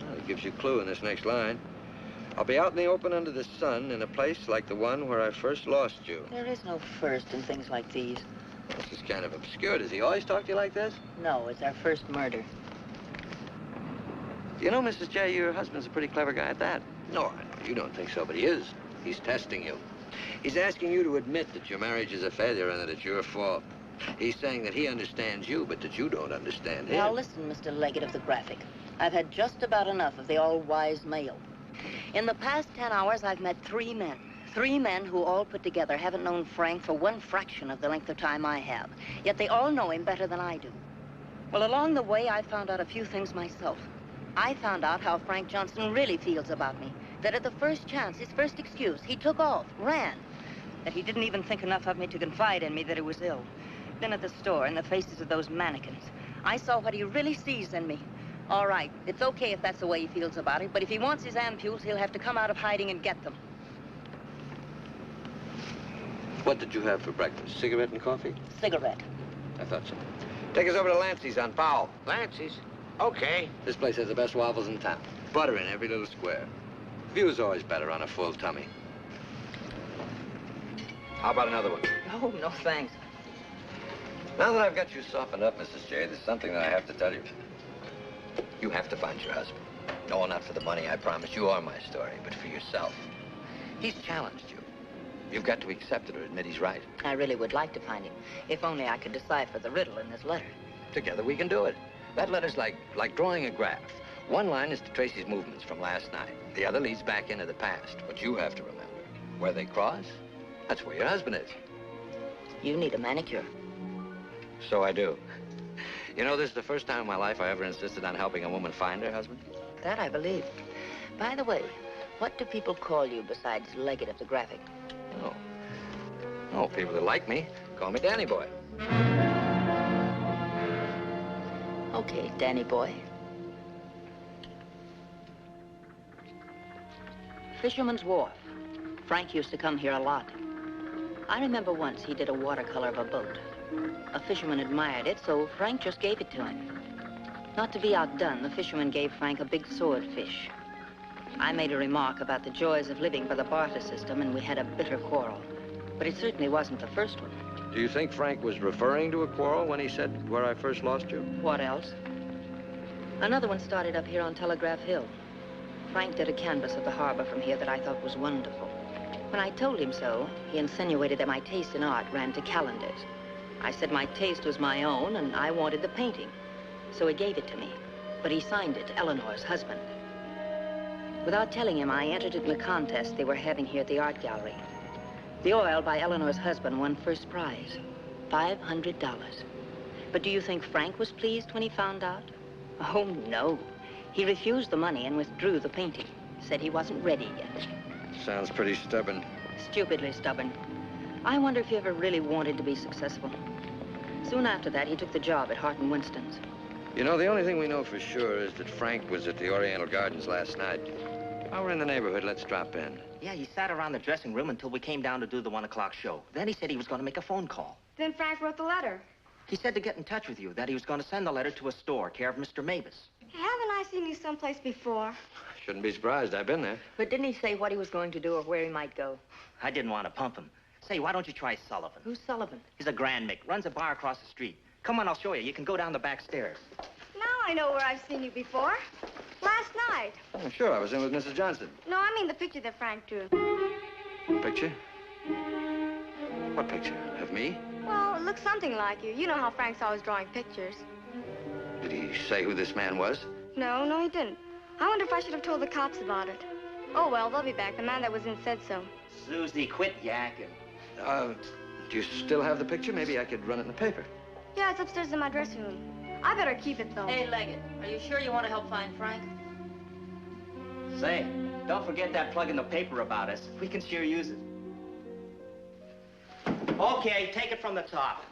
[SPEAKER 9] Well, it gives you a clue in this next line. I'll be out in the open under the sun in a place like the one where I first lost you.
[SPEAKER 7] There is no first in things like these.
[SPEAKER 9] This is kind of obscure. Does he always talk to you like this?
[SPEAKER 7] No, it's our first murder.
[SPEAKER 9] You know, Mrs. J, your husband's a pretty clever guy at that. No, I know you don't think so, but he is. He's testing you. He's asking you to admit that your marriage is a failure and that it's your fault. He's saying that he understands you, but that you don't understand him.
[SPEAKER 7] Now listen, Mr. Leggett of the Graphic. I've had just about enough of the all-wise male. In the past 10 hours, I've met 3 men. 3 men who all put together haven't known Frank for one fraction of the length of time I have. Yet they all know him better than I do. Well, along the way, I found out a few things myself. I found out how Frank Johnson really feels about me. That at the first chance, his first excuse, he took off, ran. That he didn't even think enough of me to confide in me that he was ill. Then at the store, in the faces of those mannequins, I saw what he really sees in me. All right, it's okay if that's the way he feels about it, but if he wants his ampules, he'll have to come out of hiding and get them.
[SPEAKER 9] What did you have for breakfast? Cigarette and coffee?
[SPEAKER 7] Cigarette.
[SPEAKER 9] I thought so. Take us over to Lancey's on Powell.
[SPEAKER 8] Lancey's? Okay.
[SPEAKER 9] This place has the best waffles in town. Butter in every little square. View's always better on a full tummy. How about another one?
[SPEAKER 7] Oh, no, thanks.
[SPEAKER 9] Now that I've got you softened up, Mrs. J, there's something that I have to tell you. You have to find your husband. No, not for the money, I promise. You are my story, but for yourself. He's challenged you. You've got to accept it or admit he's right.
[SPEAKER 7] I really would like to find him, if only I could decipher the riddle in this letter.
[SPEAKER 9] Together we can do it. That letter's like drawing a graph. One line is to trace his movements from last night. The other leads back into the past. What you have to remember, where they cross, that's where your husband is.
[SPEAKER 7] You need a manicure.
[SPEAKER 9] So I do. You know, this is the first time in my life I ever insisted on helping a woman find her husband.
[SPEAKER 7] That I believe. By the way, what do people call you besides Leggett of the Graphic?
[SPEAKER 9] Oh, people that like me call me Danny Boy.
[SPEAKER 7] Okay, Danny Boy. Fisherman's Wharf. Frank used to come here a lot. I remember once he did a watercolor of a boat. A fisherman admired it, so Frank just gave it to him. Not to be outdone, the fisherman gave Frank a big swordfish. I made a remark about the joys of living by the barter system, and we had a bitter quarrel. But it certainly wasn't the first one.
[SPEAKER 9] Do you think Frank was referring to a quarrel when he said, where I first lost you?
[SPEAKER 7] What else? Another one started up here on Telegraph Hill. Frank did a canvas of the harbor from here that I thought was wonderful. When I told him so, he insinuated that my taste in art ran to calendars. I said my taste was my own, and I wanted the painting. So he gave it to me, but he signed it, Eleanor's husband. Without telling him, I entered in the contest they were having here at the art gallery. The oil by Eleanor's husband won first prize, $500. But do you think Frank was pleased when he found out? Oh, no. He refused the money and withdrew the painting. Said he wasn't ready yet.
[SPEAKER 9] Sounds pretty stubborn.
[SPEAKER 7] Stupidly stubborn. I wonder if he ever really wanted to be successful. Soon after that, he took the job at Hart & Winston's.
[SPEAKER 9] You know, the only thing we know for sure is that Frank was at the Oriental Gardens last night. While we're in the neighborhood, let's drop in.
[SPEAKER 10] Yeah, he sat around the dressing room until we came down to do the 1 o'clock show. Then he said he was going to make a phone call.
[SPEAKER 11] Then Frank wrote the letter.
[SPEAKER 10] He said to get in touch with you, that he was going to send the letter to a store, care of Mr. Mavis.
[SPEAKER 11] Haven't I seen you someplace before?
[SPEAKER 9] Shouldn't be surprised. I've been there.
[SPEAKER 7] But didn't he say what he was going to do or where he might go?
[SPEAKER 10] I didn't want to pump him. Say, why don't you try Sullivan?
[SPEAKER 7] Who's Sullivan?
[SPEAKER 10] He's a grand Mick, runs a bar across the street. Come on, I'll show you. You can go down the back stairs.
[SPEAKER 11] Now I know where I've seen you before. Last night.
[SPEAKER 9] Oh, sure, I was in with Mrs. Johnson.
[SPEAKER 11] No, I mean the picture that Frank drew.
[SPEAKER 9] Picture? What picture? Of me?
[SPEAKER 11] Well, it looks something like you. You know how Frank's always drawing pictures.
[SPEAKER 9] Did he say who this man was?
[SPEAKER 11] No, he didn't. I wonder if I should have told the cops about it. Oh, well, they'll be back. The man that was in said so.
[SPEAKER 10] Susie, quit yakking.
[SPEAKER 9] Do you still have the picture? Maybe I could run it in the paper.
[SPEAKER 11] Yeah, it's upstairs in my dressing room. I better keep it, though.
[SPEAKER 7] Hey, Leggett, are you sure you want to help find Frank?
[SPEAKER 10] Say, don't forget that plug in the paper about us. We can sure use it. Okay, take it from the top.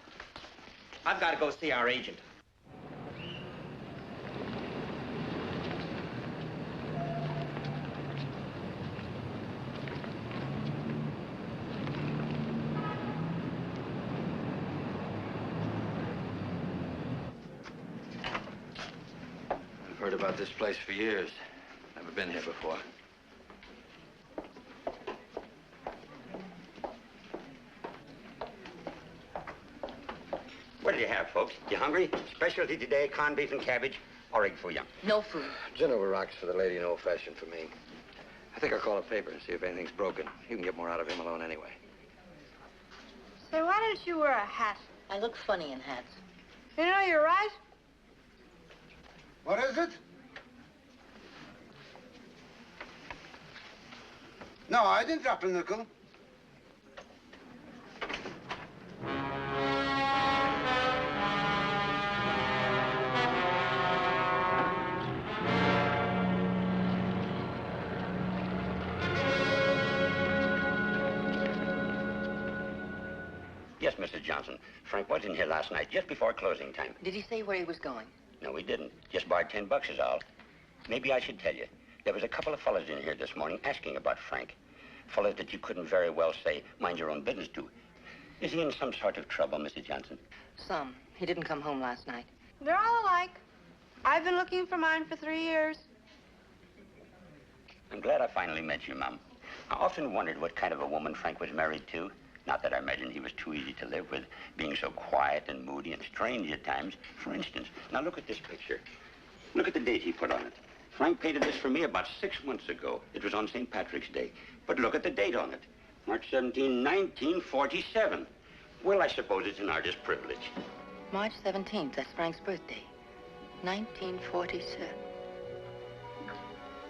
[SPEAKER 10] I've got to go see our agent.
[SPEAKER 9] I've heard about this place for years. Never been here before.
[SPEAKER 5] What do you have, folks? You hungry? Specialty today, corned beef and cabbage, or egg foo young.
[SPEAKER 7] No food.
[SPEAKER 9] Gin over rocks for the lady and old-fashioned for me. I think I'll call a paper and see if anything's broken. You can get more out of him alone anyway.
[SPEAKER 11] Say, why don't you wear a hat?
[SPEAKER 7] I look funny in hats.
[SPEAKER 11] You know, you're right.
[SPEAKER 12] What is it? No, I didn't drop a nickel.
[SPEAKER 5] Yes, Mrs. Johnson. Frank was in here last night, just before closing time.
[SPEAKER 7] Did he say where he was going?
[SPEAKER 5] No, he didn't. Just borrowed $10 is all. Maybe I should tell you. There was a couple of fellas in here this morning asking about Frank. Fellas that you couldn't very well say, mind your own business to. Is he in some sort of trouble, Mrs. Johnson?
[SPEAKER 7] Some. He didn't come home last night.
[SPEAKER 11] They're all alike. I've been looking for mine for 3 years.
[SPEAKER 5] I'm glad I finally met you, Mom. I often wondered what kind of a woman Frank was married to. Not that I imagined he was too easy to live with, being so quiet and moody and strange at times. For instance, now look at this picture. Look at the date he put on it. Frank painted this for me about 6 months ago. It was on St. Patrick's Day. But look at the date on it. March 17, 1947. Well, I suppose it's an artist's privilege.
[SPEAKER 7] March 17th, that's Frank's birthday. 1947.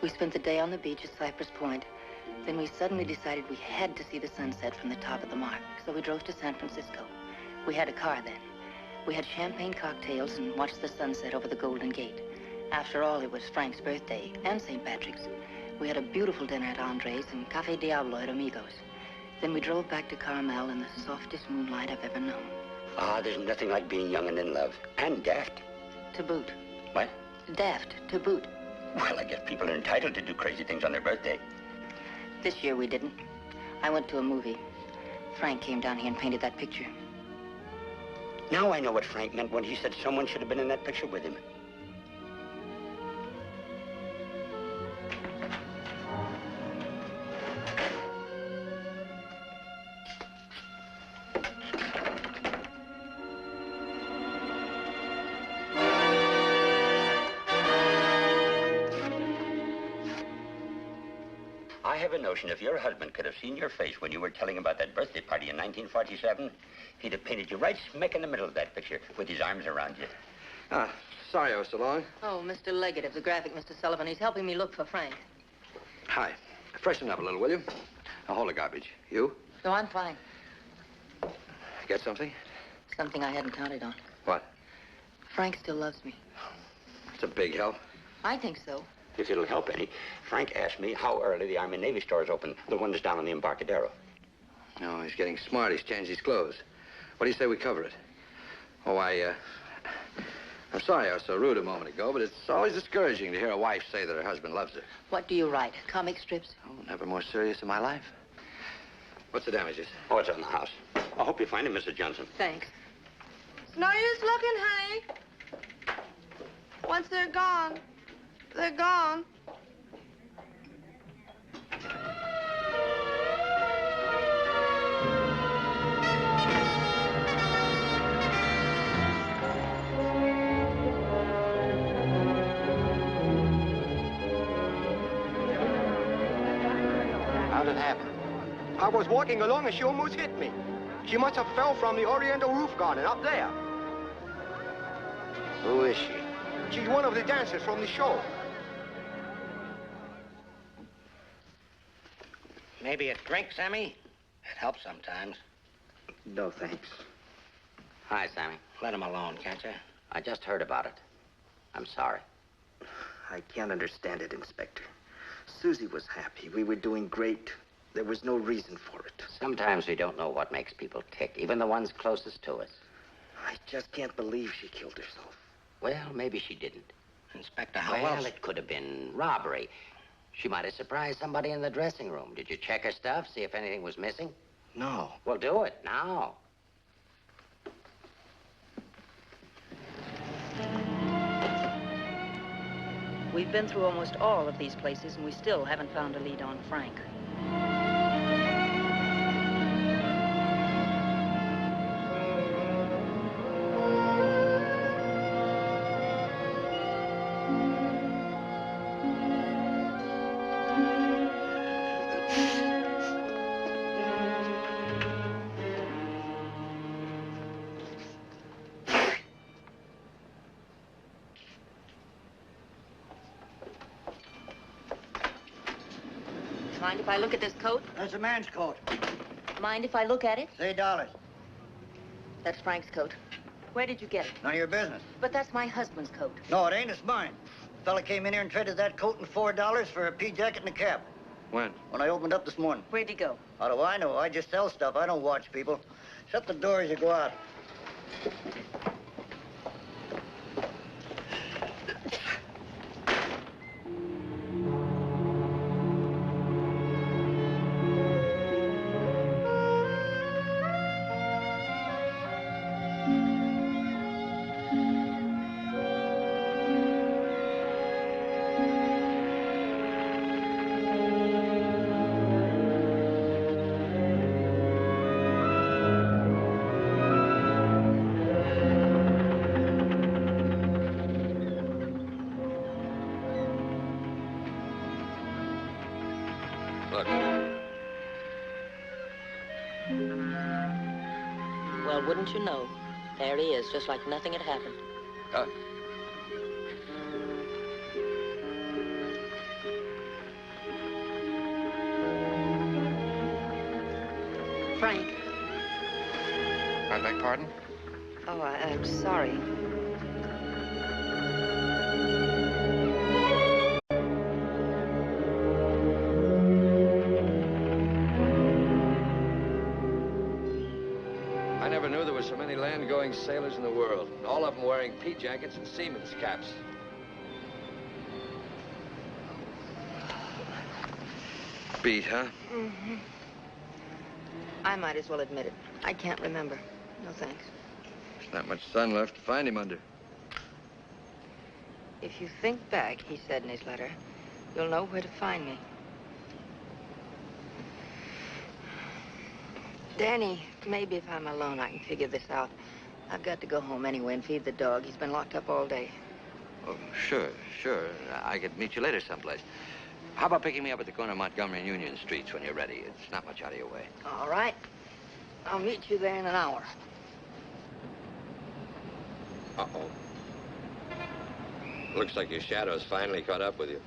[SPEAKER 7] We spent the day on the beach at Cypress Point. Then we suddenly decided we had to see the sunset from the top of the mark. So we drove to San Francisco. We had a car then. We had champagne cocktails and watched the sunset over the Golden Gate. After all, it was Frank's birthday and St. Patrick's. We had a beautiful dinner at Andre's and Café Diablo at Amigos. Then we drove back to Carmel in the softest moonlight I've ever known.
[SPEAKER 5] Ah, there's nothing like being young and in love. And daft.
[SPEAKER 7] To boot.
[SPEAKER 5] What?
[SPEAKER 7] Daft, to boot.
[SPEAKER 5] Well, I guess people are entitled to do crazy things on their birthday.
[SPEAKER 7] This year we didn't. I went to a movie. Frank came down here and painted that picture.
[SPEAKER 5] Now I know what Frank meant when he said someone should have been in that picture with him. I have a notion if your husband could have seen your face when you were telling about that birthday party in 1947, he'd have painted you right smack in the middle of that picture with his arms around you.
[SPEAKER 9] Ah, sorry I was so long.
[SPEAKER 7] Oh, Mr. Leggett of the graphic, Mr. Sullivan. He's helping me look for Frank.
[SPEAKER 9] Hi. Freshen up a little, will you? Now, hold the garbage. You?
[SPEAKER 7] No, I'm fine.
[SPEAKER 9] Get something?
[SPEAKER 7] Something I hadn't counted on.
[SPEAKER 9] What?
[SPEAKER 7] Frank still loves me.
[SPEAKER 9] It's a big help.
[SPEAKER 7] I think so.
[SPEAKER 5] If it'll help any, Frank asked me how early the Army and Navy stores open, the one that's down on the Embarcadero.
[SPEAKER 9] No, he's getting smart. He's changed his clothes. What do you say we cover it? Oh, I'm sorry I was so rude a moment ago, but it's always discouraging to hear a wife say that her husband loves her.
[SPEAKER 7] What do you write? Comic strips?
[SPEAKER 9] Oh, never more serious in my life. What's the damages?
[SPEAKER 5] Oh, it's on the house. I hope you find him, Mrs. Johnson.
[SPEAKER 7] Thanks.
[SPEAKER 11] It's no use looking, honey. Once they're gone, they're gone.
[SPEAKER 8] How'd it happen?
[SPEAKER 2] I was walking along and she almost hit me. She must have fell from the Oriental roof garden up there.
[SPEAKER 8] Who is she?
[SPEAKER 2] She's one of the dancers from the show.
[SPEAKER 8] Maybe a drink, Sammy? It helps sometimes.
[SPEAKER 13] No, thanks.
[SPEAKER 5] Hi, Sammy.
[SPEAKER 13] Let him alone, can't you?
[SPEAKER 5] I just heard about it. I'm sorry.
[SPEAKER 13] I can't understand it, Inspector. Susie was happy. We were doing great. There was no reason for it.
[SPEAKER 5] Sometimes we don't know what makes people tick, even the ones closest to us.
[SPEAKER 13] I just can't believe she killed herself.
[SPEAKER 5] Well, maybe she didn't.
[SPEAKER 13] Inspector, how
[SPEAKER 5] Well,
[SPEAKER 13] else?
[SPEAKER 5] it could have been robbery. She might have surprised somebody in the dressing room. Did you check her stuff, see if anything was missing?
[SPEAKER 13] No.
[SPEAKER 5] Well, do it now.
[SPEAKER 7] We've been through almost all of these places, and we still haven't found a lead on Frank. Mind if I look at this coat?
[SPEAKER 14] That's a man's coat.
[SPEAKER 7] Mind if I look at it?
[SPEAKER 14] $3.
[SPEAKER 7] That's Frank's coat. Where did you get it?
[SPEAKER 14] None of your business.
[SPEAKER 7] But that's my husband's coat.
[SPEAKER 14] No, it ain't. It's mine. Fella came in here and traded that coat and $4 for a pea jacket and a cap.
[SPEAKER 9] When?
[SPEAKER 14] When I opened up this morning.
[SPEAKER 7] Where'd he go?
[SPEAKER 14] How do I know? I just sell stuff. I don't watch people. Shut the door as you go out.
[SPEAKER 9] Look.
[SPEAKER 7] Well, wouldn't you know? There he is, just like nothing had happened. Frank.
[SPEAKER 9] I beg pardon?
[SPEAKER 7] Oh, I'm sorry.
[SPEAKER 9] I never knew there were so many land-going sailors in the world. All of them wearing pea jackets and seamen's caps. Beat, huh?
[SPEAKER 7] Mm-hmm. I might as well admit it. I can't remember. No thanks.
[SPEAKER 9] There's not much sun left to find him under.
[SPEAKER 7] If you think back, he said in his letter, you'll know where to find me. Danny, maybe if I'm alone, I can figure this out. I've got to go home anyway and feed the dog. He's been locked up all day.
[SPEAKER 9] Oh, sure. I could meet you later someplace. How about picking me up at the corner of Montgomery and Union Streets when you're ready? It's not much out of your way.
[SPEAKER 7] All right. I'll meet you there in an hour.
[SPEAKER 9] Uh-oh. Looks like your shadow's finally caught up with you.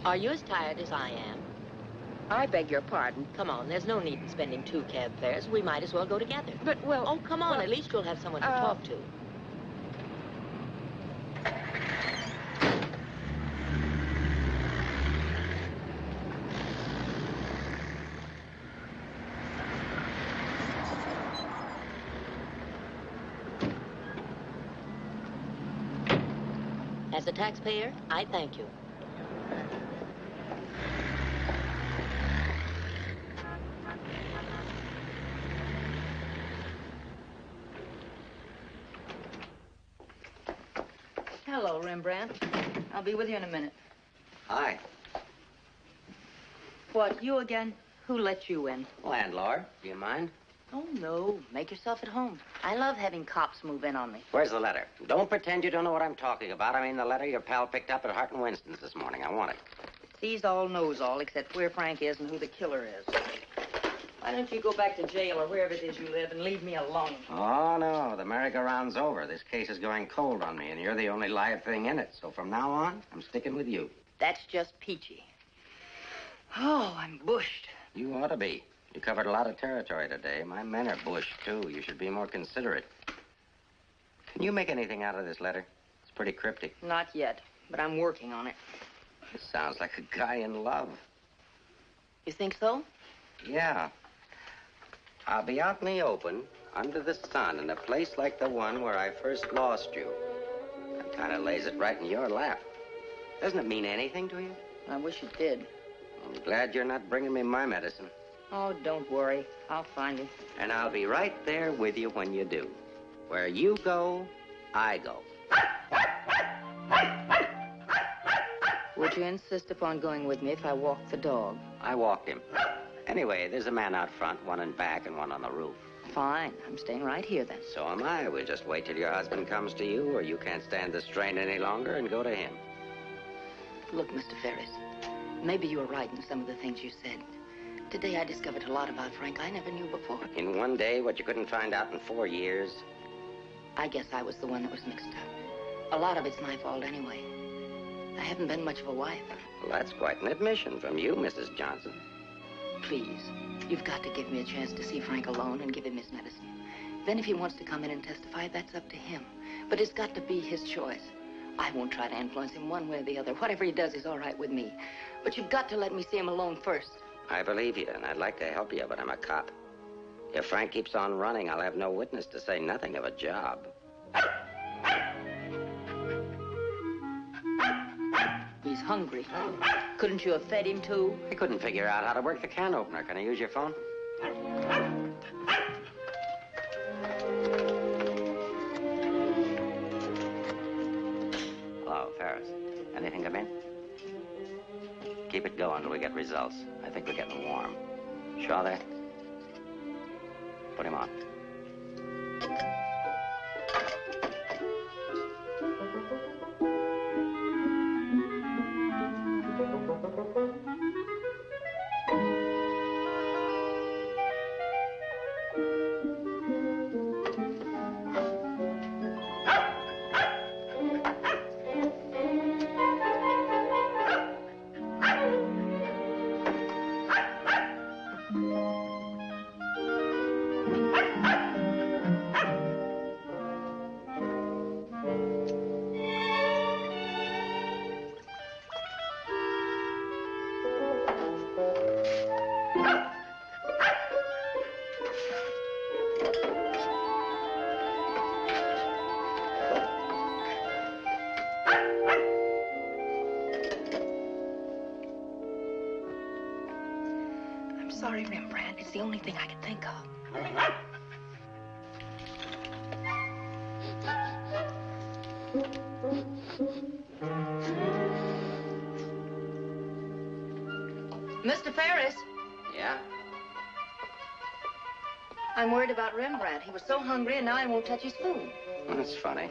[SPEAKER 15] Are you as tired as I am? I beg your pardon. Come on, there's no need in spending 2 cab fares. We might as well go together.
[SPEAKER 11] But, well...
[SPEAKER 15] Oh, come on.
[SPEAKER 11] Well,
[SPEAKER 15] at least you'll have someone to talk to. As a taxpayer, I thank you.
[SPEAKER 7] Hello, Rembrandt. I'll be with you in a minute.
[SPEAKER 5] Hi.
[SPEAKER 7] What, you again? Who let you in?
[SPEAKER 5] Landlord, do you mind?
[SPEAKER 7] Oh, no. Make yourself at home. I love having cops move in on me.
[SPEAKER 5] Where's the letter? Don't pretend you don't know what I'm talking about. I mean the letter your pal picked up at Hart and Winston's this morning. I want it.
[SPEAKER 7] These all knows all except where Frank is and who the killer is.
[SPEAKER 15] Why don't you go back to jail or wherever it is you live and leave me alone?
[SPEAKER 5] Oh, no. The merry-go-round's over. This case is going cold on me, and you're the only live thing in it. So from now on, I'm sticking with you.
[SPEAKER 15] That's just peachy. Oh, I'm bushed.
[SPEAKER 5] You ought to be. You covered a lot of territory today. My men are bushed, too. You should be more considerate. Can you make anything out of this letter? It's pretty cryptic.
[SPEAKER 15] Not yet, but I'm working on it.
[SPEAKER 5] It sounds like a guy in love.
[SPEAKER 15] You think so?
[SPEAKER 5] Yeah. I'll be out in the open, under the sun, in a place like the one where I first lost you. That kind of lays it right in your lap. Doesn't it mean anything to you?
[SPEAKER 15] I wish it did.
[SPEAKER 5] I'm glad you're not bringing me my medicine.
[SPEAKER 15] Oh, don't worry. I'll find it.
[SPEAKER 5] And I'll be right there with you when you do. Where you go, I go.
[SPEAKER 15] Would you insist upon going with me if I walked the dog?
[SPEAKER 5] I walked him. Anyway, there's a man out front, one in back and one on the roof.
[SPEAKER 15] Fine. I'm staying right here, then.
[SPEAKER 5] So am I. We'll just wait till your husband comes to you, or you can't stand the strain any longer, and go to him.
[SPEAKER 15] Look, Mr. Ferris, maybe you were right in some of the things you said. Today I discovered a lot about Frank I never knew before.
[SPEAKER 5] In one day, what you couldn't find out in 4 years?
[SPEAKER 15] I guess I was the one that was mixed up. A lot of it's my fault anyway. I haven't been much of a wife.
[SPEAKER 5] Well, that's quite an admission from you, Mrs. Johnson.
[SPEAKER 15] Please, you've got to give me a chance to see Frank alone and give him his medicine. Then if he wants to come in and testify, that's up to him. But it's got to be his choice. I won't try to influence him one way or the other. Whatever he does is all right with me. But you've got to let me see him alone first.
[SPEAKER 5] I believe you, and I'd like to help you, but I'm a cop. If Frank keeps on running, I'll have no witness to say nothing of a job.
[SPEAKER 15] He's hungry. Couldn't you have fed him, too?
[SPEAKER 5] I couldn't figure out how to work the can opener. Can I use your phone? Hello, Ferris. Anything come in? Keep it going till we get results. I think we're getting warm. Shaw there? Put him on.
[SPEAKER 15] Sorry, Rembrandt. It's the only thing I could think of. Mr. Ferris?
[SPEAKER 5] Yeah?
[SPEAKER 15] I'm worried about Rembrandt. He was so hungry, and now he won't touch his food.
[SPEAKER 5] That's funny.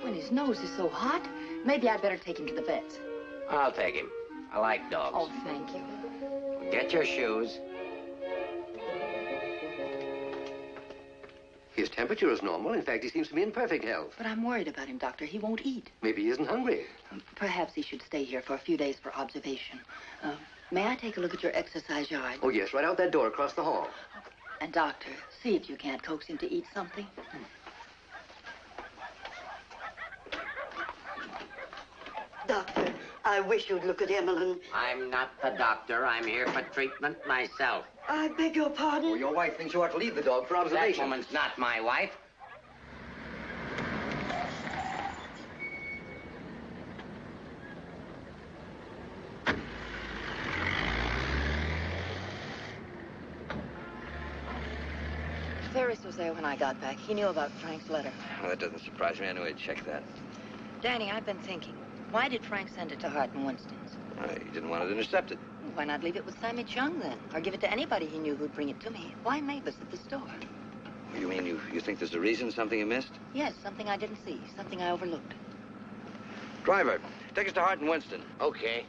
[SPEAKER 15] When his nose is so hot, maybe I'd better take him to the vet's.
[SPEAKER 5] I'll take him. I like dogs.
[SPEAKER 15] Oh, thank you.
[SPEAKER 5] Get your shoes.
[SPEAKER 9] His temperature is normal. In fact, he seems to be in perfect health.
[SPEAKER 15] But I'm worried about him, Doctor. He won't eat.
[SPEAKER 9] Maybe he isn't hungry.
[SPEAKER 15] Perhaps he should stay here for a few days for observation. May I take a look at your exercise yard?
[SPEAKER 9] Oh, yes, right out that door across the hall.
[SPEAKER 15] And, Doctor, see if you can't coax him to eat something.
[SPEAKER 16] Doctor, I wish you'd look at Emmeline.
[SPEAKER 5] I'm not the doctor. I'm here for treatment myself.
[SPEAKER 16] I beg your pardon?
[SPEAKER 9] Well, your wife thinks you ought to leave the dog for observation.
[SPEAKER 5] That woman's not my wife.
[SPEAKER 15] Ferris was there when I got back. He knew about Frank's letter.
[SPEAKER 9] Well, that doesn't surprise me. I knew he'd check that.
[SPEAKER 15] Danny, I've been thinking. Why did Frank send it to Hart and Winston's?
[SPEAKER 9] He didn't want it intercepted.
[SPEAKER 15] Why not leave it with Sammy Chung, then? Or give it to anybody he knew who'd bring it to me? Why Mavis at the store?
[SPEAKER 9] You mean you think there's a reason, something you missed?
[SPEAKER 15] Yes, something I didn't see, something I overlooked.
[SPEAKER 9] Driver, take us to Hart and Winston.
[SPEAKER 8] Okay.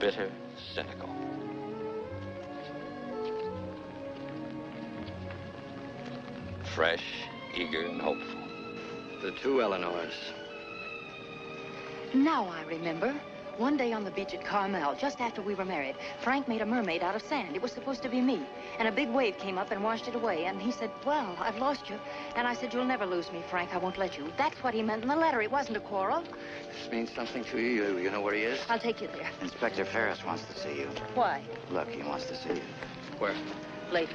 [SPEAKER 6] bitter, cynical. Fresh, eager, and hopeful.
[SPEAKER 9] The two Eleanors.
[SPEAKER 15] Now I remember. One day on the beach at Carmel, just after we were married, Frank made a mermaid out of sand. It was supposed to be me. And a big wave came up and washed it away. And he said, well, I've lost you. And I said, you'll never lose me, Frank. I won't let you. That's what he meant in the letter. It wasn't a quarrel.
[SPEAKER 9] This means something to you. You know where he is?
[SPEAKER 15] I'll take you there.
[SPEAKER 8] Inspector Ferris wants to see you.
[SPEAKER 15] Why?
[SPEAKER 8] Look, he wants to see you.
[SPEAKER 9] Where?
[SPEAKER 15] Later.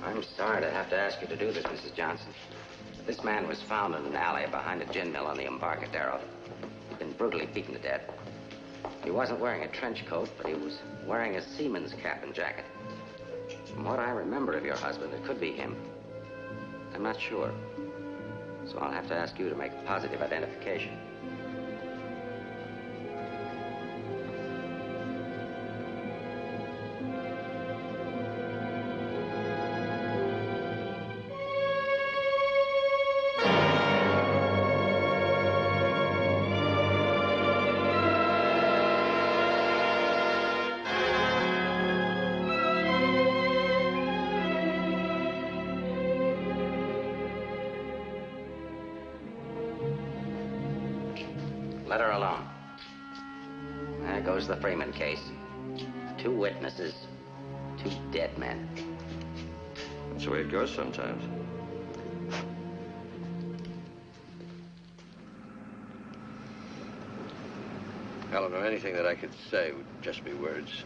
[SPEAKER 5] I'm sorry to have to ask you to do this, Mrs. Johnson. This man was found in an alley behind a gin mill on the Embarcadero. He'd been brutally beaten to death. He wasn't wearing a trench coat, but he was wearing a seaman's cap and jacket. From what I remember of your husband, it could be him. I'm not sure. So I'll have to ask you to make a positive identification. Let her alone. There goes the Freeman case. 2 witnesses, 2 dead men.
[SPEAKER 9] That's the way it goes sometimes. Eleanor, anything that I could say would just be words.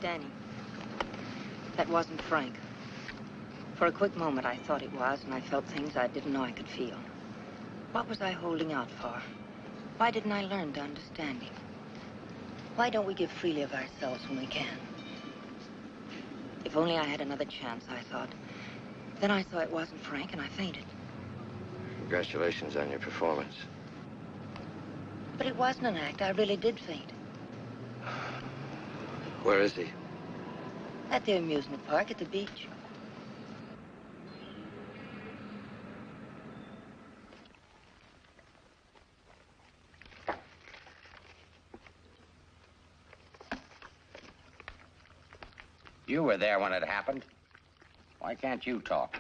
[SPEAKER 15] Danny, that wasn't Frank. For a quick moment, I thought it was, and I felt things I didn't know I could feel. What was I holding out for? Why didn't I learn to understand him? Why don't we give freely of ourselves when we can? If only I had another chance, I thought. Then I saw it wasn't Frank, and I fainted.
[SPEAKER 9] Congratulations on your performance.
[SPEAKER 15] But it wasn't an act. I really did faint.
[SPEAKER 9] Where is he?
[SPEAKER 15] At the amusement park at the beach.
[SPEAKER 5] You were there when it happened. Why can't you talk?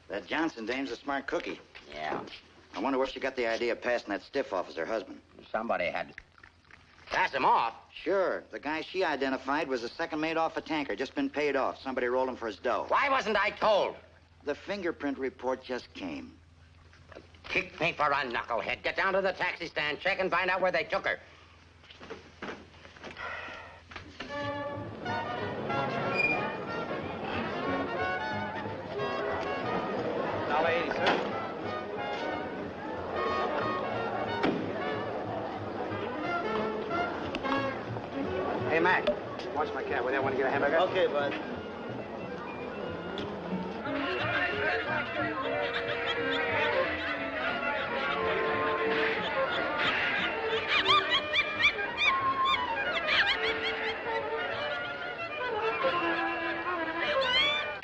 [SPEAKER 8] That Johnson dame's a smart cookie.
[SPEAKER 5] Yeah.
[SPEAKER 8] I wonder where she got the idea of passing that stiff off as her husband.
[SPEAKER 5] Somebody had to pass him off.
[SPEAKER 8] Sure. The guy she identified was the second mate off a tanker, just been paid off. Somebody rolled him for his dough.
[SPEAKER 5] Why wasn't I told?
[SPEAKER 8] The fingerprint report just came.
[SPEAKER 5] Kick me for a knucklehead. Get down to the taxi stand, check and find out where they took her.
[SPEAKER 2] $1.80, sir. Hey, Mac, watch my cab. Will you want to get a hamburger?
[SPEAKER 14] Okay, bud.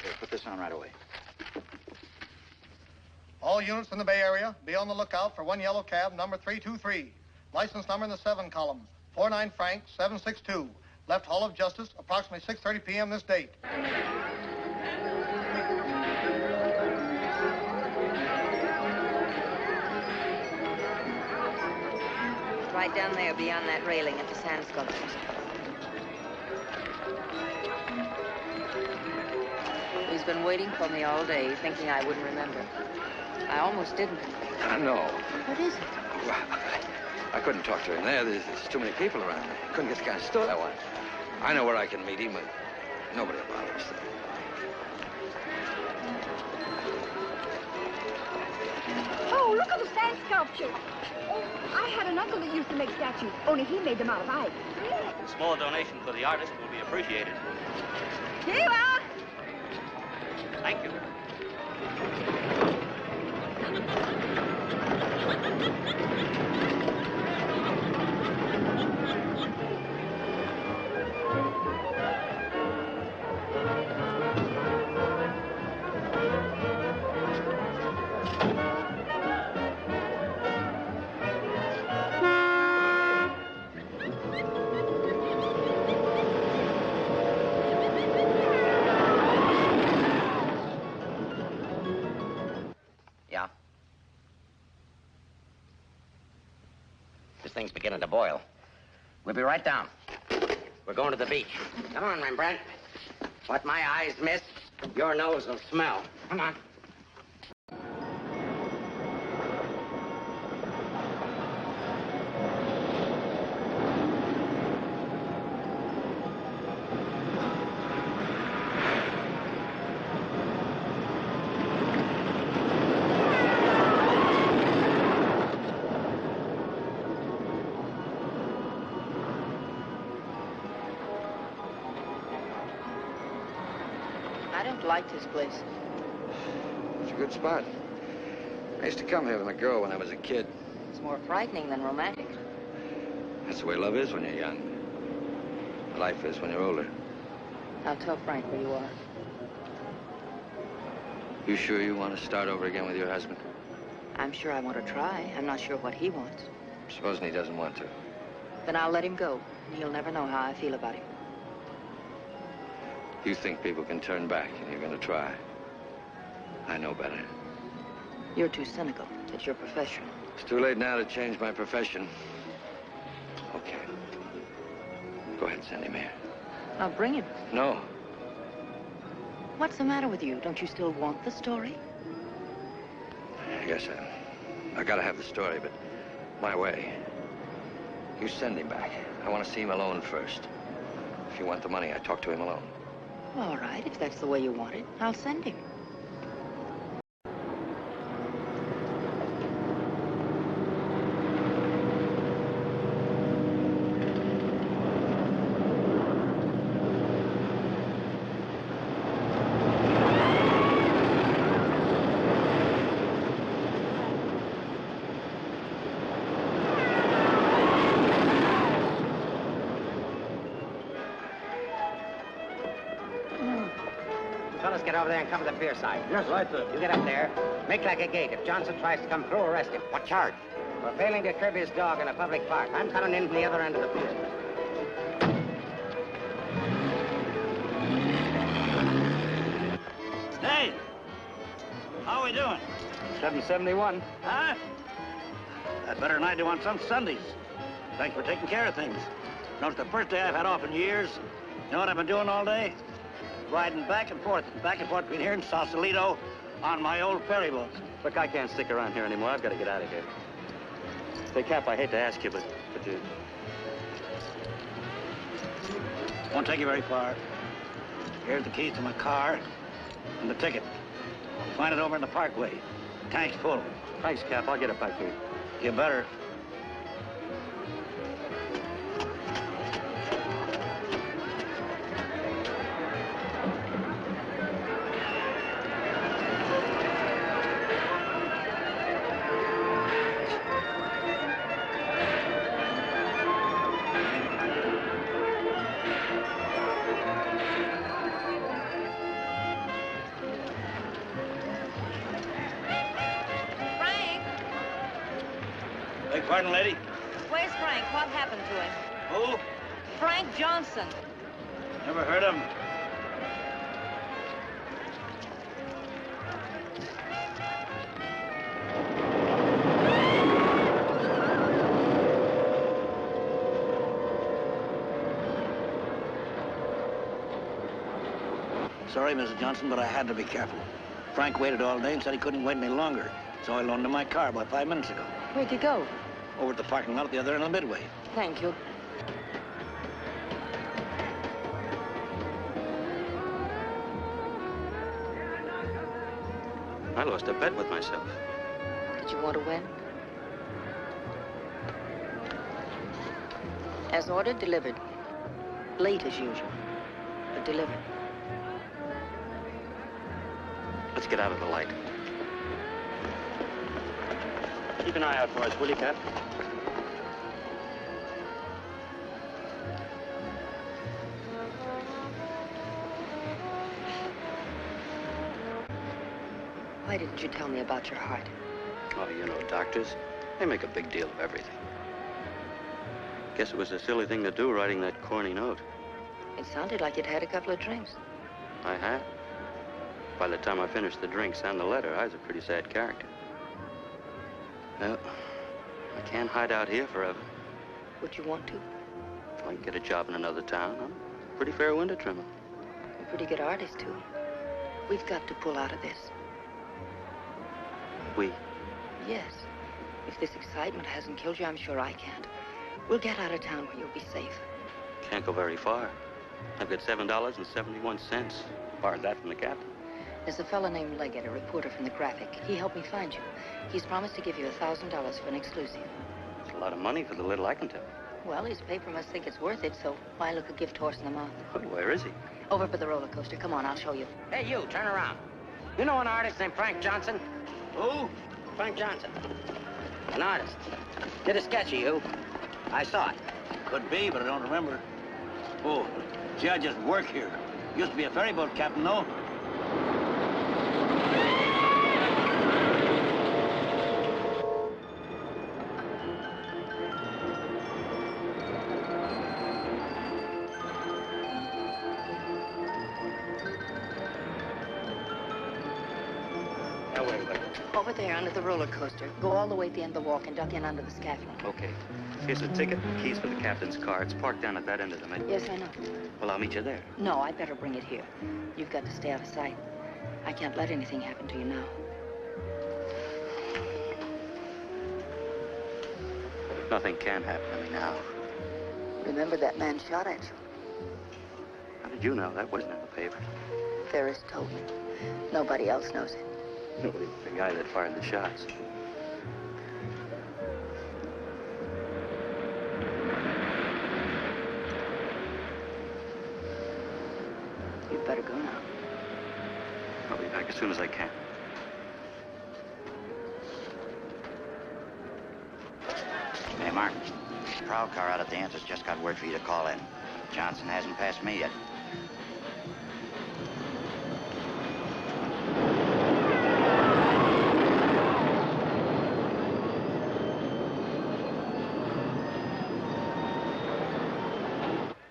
[SPEAKER 8] Here, put this on right away.
[SPEAKER 17] All units in the Bay Area, be on the lookout for one yellow cab, number 323. License number in the 7 columns, 49 Frank 762. Left Hall of Justice, approximately 6:30 p.m. this date.
[SPEAKER 7] Right down there beyond that railing at the sand sculptures. He's been waiting for me all day, thinking I wouldn't remember. I almost didn't.
[SPEAKER 9] I know.
[SPEAKER 7] What is it?
[SPEAKER 9] Well, I couldn't talk to him there. There's too many people around. I couldn't get the guy stood. I know where I can meet him, but nobody will bother us.
[SPEAKER 18] look at the sand sculpture. Oh, I had an uncle that used to make statues, only he made them out of ice.
[SPEAKER 6] A small donation for the artist will be appreciated.
[SPEAKER 18] Here you are.
[SPEAKER 6] Thank you.
[SPEAKER 5] Yeah? This thing's beginning to boil. We'll be right down. We're going to the beach. Come on, Rembrandt. What my eyes miss, your nose will smell. Come on.
[SPEAKER 15] I don't like this place.
[SPEAKER 9] It's a good spot. I used to come here with my girl when I was a kid.
[SPEAKER 15] It's more frightening than romantic.
[SPEAKER 9] That's the way love is when you're young. Life is when you're older.
[SPEAKER 15] I'll tell Frank where you are.
[SPEAKER 9] You sure you want to start over again with your husband?
[SPEAKER 15] I'm sure I want to try. I'm not sure what he wants.
[SPEAKER 9] Supposing he doesn't want to.
[SPEAKER 15] Then I'll let him go. He'll never know how I feel about him.
[SPEAKER 9] You think people can turn back, and you're going to try. I know better.
[SPEAKER 15] You're too cynical. It's your profession.
[SPEAKER 9] It's too late now to change my profession. Okay. Go ahead and send him here.
[SPEAKER 15] I'll bring him.
[SPEAKER 9] No.
[SPEAKER 15] What's the matter with you? Don't you still want the story?
[SPEAKER 9] Yes, I gotta have the story, but my way. You send him back. I want to see him alone first. If you want the money, I talk to him alone.
[SPEAKER 15] All right, if that's the way you want it, I'll send him.
[SPEAKER 5] Get over there and cover the pier side.
[SPEAKER 12] Yes, right, sir.
[SPEAKER 5] You get up there. Make like a gate. If Johnson tries to come through, arrest him.
[SPEAKER 12] What charge?
[SPEAKER 5] For failing to curb his dog in a public park. I'm coming in from the other end of the pier.
[SPEAKER 3] Hey! How are we doing?
[SPEAKER 6] 771.
[SPEAKER 3] Huh? That's better than I do on some Sundays. Thanks for taking care of things. You know, it's the first day I've had off in years. You know what I've been doing all day? Riding back and forth between here and Sausalito on my old ferry boat.
[SPEAKER 6] Look, I can't stick around here anymore. I've got to get out of here. Say, Cap, I hate to ask you, but you...
[SPEAKER 3] Won't take you very far. Here's the keys to my car and the ticket. Find it over in the parkway. Tank's full.
[SPEAKER 6] Thanks, Cap. I'll get it back to you.
[SPEAKER 3] You better. Pardon, lady?
[SPEAKER 19] Where's Frank? What happened to him?
[SPEAKER 3] Who?
[SPEAKER 19] Frank Johnson.
[SPEAKER 3] Never heard of him. Sorry, Mrs. Johnson, but I had to be careful. Frank waited all day and said he couldn't wait any longer, so I loaned him my car about 5 minutes ago.
[SPEAKER 15] Where'd you go?
[SPEAKER 3] Over at the parking lot at the other end of the Midway.
[SPEAKER 15] Thank you.
[SPEAKER 6] I lost a bet with myself.
[SPEAKER 15] that you want to win? As ordered, delivered. Late as usual, but delivered.
[SPEAKER 6] Let's get out of the light. Keep an eye out for us, will you, Cap?
[SPEAKER 15] Why didn't you tell me about your heart?
[SPEAKER 6] Oh, you know, doctors, they make a big deal of everything. Guess it was a silly thing to do, writing that corny note.
[SPEAKER 15] It sounded like you'd had a couple of drinks.
[SPEAKER 6] I had. By the time I finished the drinks and the letter, I was a pretty sad character. Well, I can't hide out here forever.
[SPEAKER 15] Would you want to?
[SPEAKER 6] If I can get a job in another town, I'm a pretty fair window trimmer.
[SPEAKER 15] You're a pretty good artist, too. We've got to pull out of this.
[SPEAKER 6] We?
[SPEAKER 15] Yes. If this excitement hasn't killed you, I'm sure I can't. We'll get out of town where you'll be safe.
[SPEAKER 6] Can't go very far. I've got $7.71. Borrowed that from the captain.
[SPEAKER 15] There's a fellow named Leggett, a reporter from the Graphic. He helped me find you. He's promised to give you $1,000 for an exclusive.
[SPEAKER 6] It's a lot of money for the little I can tell.
[SPEAKER 15] Well, his paper must think it's worth it, so why look a gift horse in the mouth?
[SPEAKER 6] Well, where is he?
[SPEAKER 15] Over by the roller coaster. Come on, I'll show you.
[SPEAKER 5] Hey, you, turn around. You know an artist named Frank Johnson?
[SPEAKER 3] Who?
[SPEAKER 5] Frank Johnson. An artist. Did a sketch of you. I saw it.
[SPEAKER 3] Could be, but I don't remember. Oh, gee, I just work here. Used to be a ferry boat captain, though.
[SPEAKER 15] Over there, under the roller coaster. Go all the way to the end of the walk and duck in under the scaffolding.
[SPEAKER 6] Okay. Here's the ticket and keys for the captain's car. It's parked down at that end of the menu.
[SPEAKER 15] Yes, I know.
[SPEAKER 6] Well, I'll meet you there.
[SPEAKER 15] No, I'd better bring it here. You've got to stay out of sight. I can't let anything happen to you now.
[SPEAKER 6] Nothing can happen to me now.
[SPEAKER 15] Remember that man shot at you?
[SPEAKER 6] How did you know? That wasn't in the paper.
[SPEAKER 15] Ferris told me. Nobody else knows it.
[SPEAKER 6] Nobody but the guy that fired the shots.
[SPEAKER 15] You'd better go now.
[SPEAKER 6] I'll be back as soon as I can.
[SPEAKER 8] Hey, Mark. Prowl car out at the entrance just got word for you to call in. Johnson hasn't passed me yet.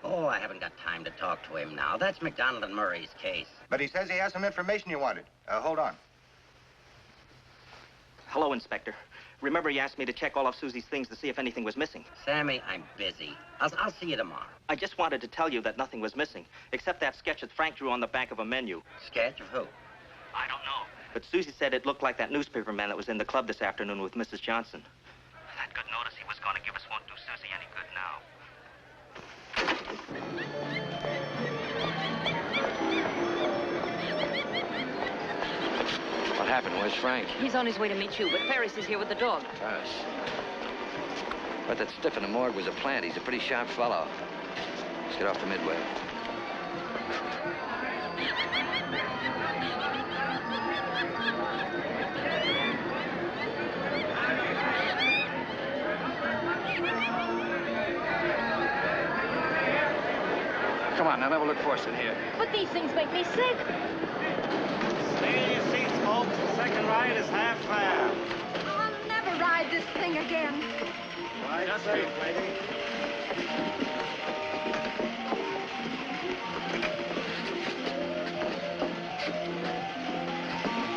[SPEAKER 5] Oh, I haven't got time to talk to him now. That's McDonald and Murray's case.
[SPEAKER 2] But he says he has some information you wanted. Hold on.
[SPEAKER 10] Hello, Inspector. Remember you asked me to check all of Susie's things to see if anything was missing?
[SPEAKER 5] Sammy, I'm busy. I'll see you tomorrow.
[SPEAKER 10] I just wanted to tell you that nothing was missing, except that sketch that Frank drew on the back of a menu.
[SPEAKER 5] Sketch of who?
[SPEAKER 10] I don't know. But Susie said it looked like that newspaper man that was in the club this afternoon with Mrs. Johnson. That good notice he was going to give us won't do Susie any good now.
[SPEAKER 9] What happened? Where's Frank?
[SPEAKER 19] He's on his way to meet you, but Ferris is here with the dog.
[SPEAKER 9] Gosh. But that stiff in the morgue was a plant. He's a pretty sharp fellow. Let's get off to Midway. Come on, now have a look for us in here.
[SPEAKER 19] But these things make me sick.
[SPEAKER 3] Stay in your seats, folks. The second ride is half fare.
[SPEAKER 18] I'll never ride this thing again.
[SPEAKER 3] Right safe, lady.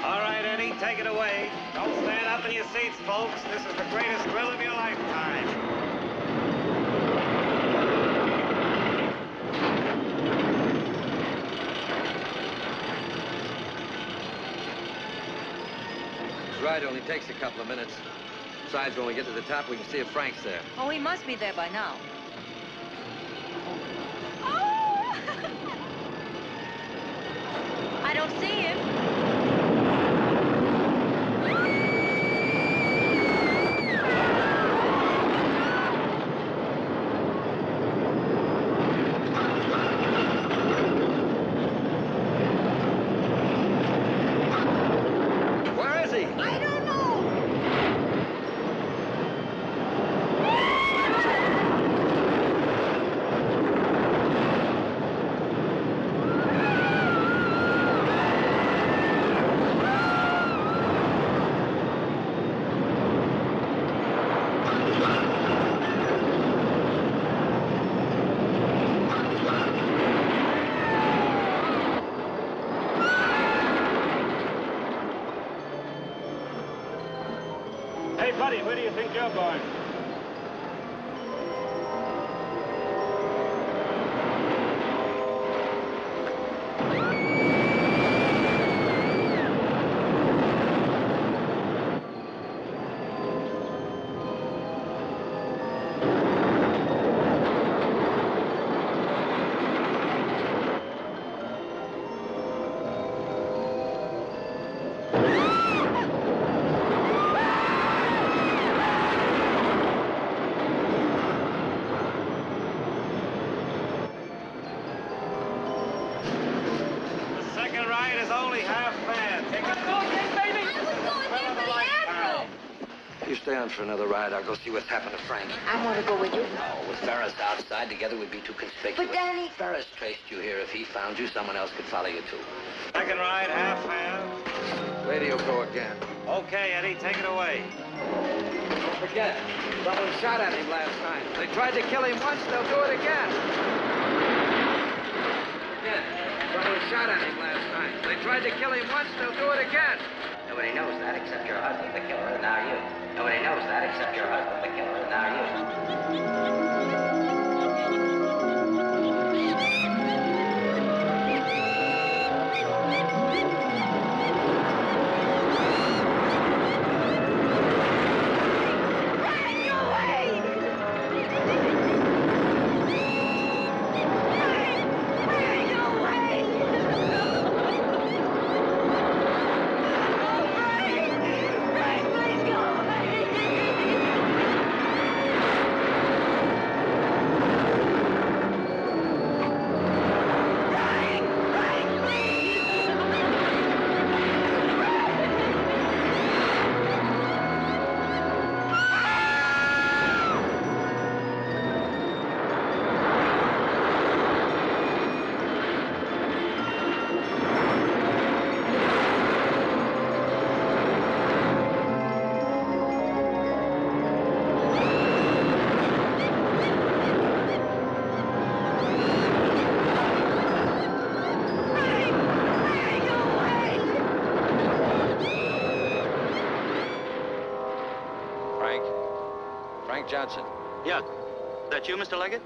[SPEAKER 3] All right, Eddie, take it away. Don't stand up in your seats, folks. This is the greatest thrill of your lifetime.
[SPEAKER 9] Ride only takes a couple of minutes. Besides, when we get to the top, we can see if Frank's there.
[SPEAKER 19] Oh, he must be there by now. I don't see him.
[SPEAKER 3] Eddie, where do you think you're going?
[SPEAKER 9] For another ride, I'll go see what's happened to Frank.
[SPEAKER 15] I want to go with you.
[SPEAKER 9] No, with Ferris outside, together we'd be too conspicuous.
[SPEAKER 15] But, Danny...
[SPEAKER 9] Ferris traced you here. If he found you, someone else could follow you, too.
[SPEAKER 3] Second ride, half fare.
[SPEAKER 9] Where do you go again?
[SPEAKER 3] Okay, Eddie, take it away.
[SPEAKER 9] Don't forget, someone shot at him last night. They tried to kill him once, they'll do it again. Again, someone shot at him last night. They tried to kill him once, they'll do it again.
[SPEAKER 5] Nobody knows that except your husband, the killer, and now you. Nobody knows that except your husband, the killer, and now you.
[SPEAKER 9] Johnson.
[SPEAKER 6] Yeah. That you, Mr. Leggett?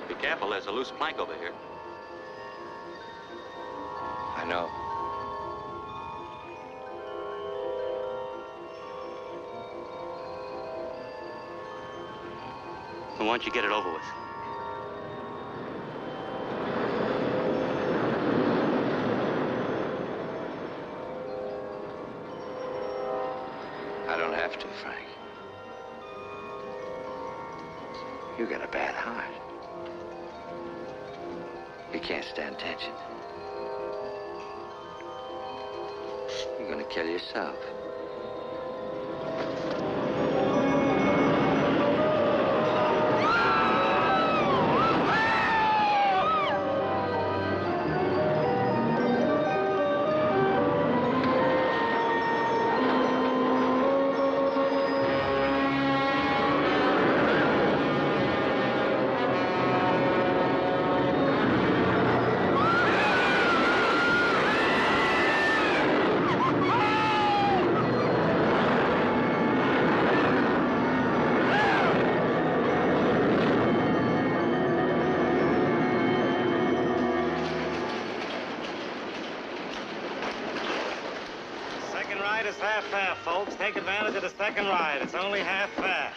[SPEAKER 6] Be careful, there's a loose plank over here.
[SPEAKER 9] I know.
[SPEAKER 6] Well, why don't you get it over with?
[SPEAKER 9] I don't have to, Frank. You got a bad heart. You can't stand tension. You're gonna kill yourself.
[SPEAKER 3] Half fare, folks. Take advantage of the second ride. It's only half fare.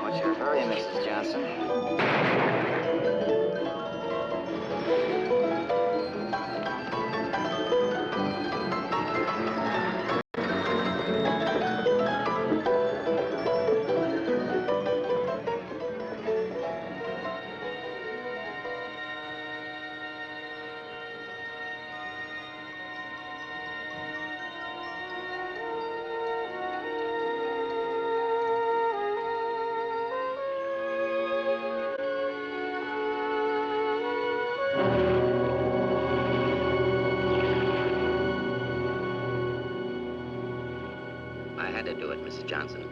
[SPEAKER 8] What's your hurry, Mrs. Johnson?
[SPEAKER 5] Mrs. Johnson.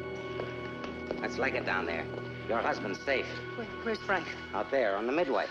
[SPEAKER 5] Let's leg it down there. Your husband's safe.
[SPEAKER 19] Where's Frank?
[SPEAKER 5] Out there on the midway.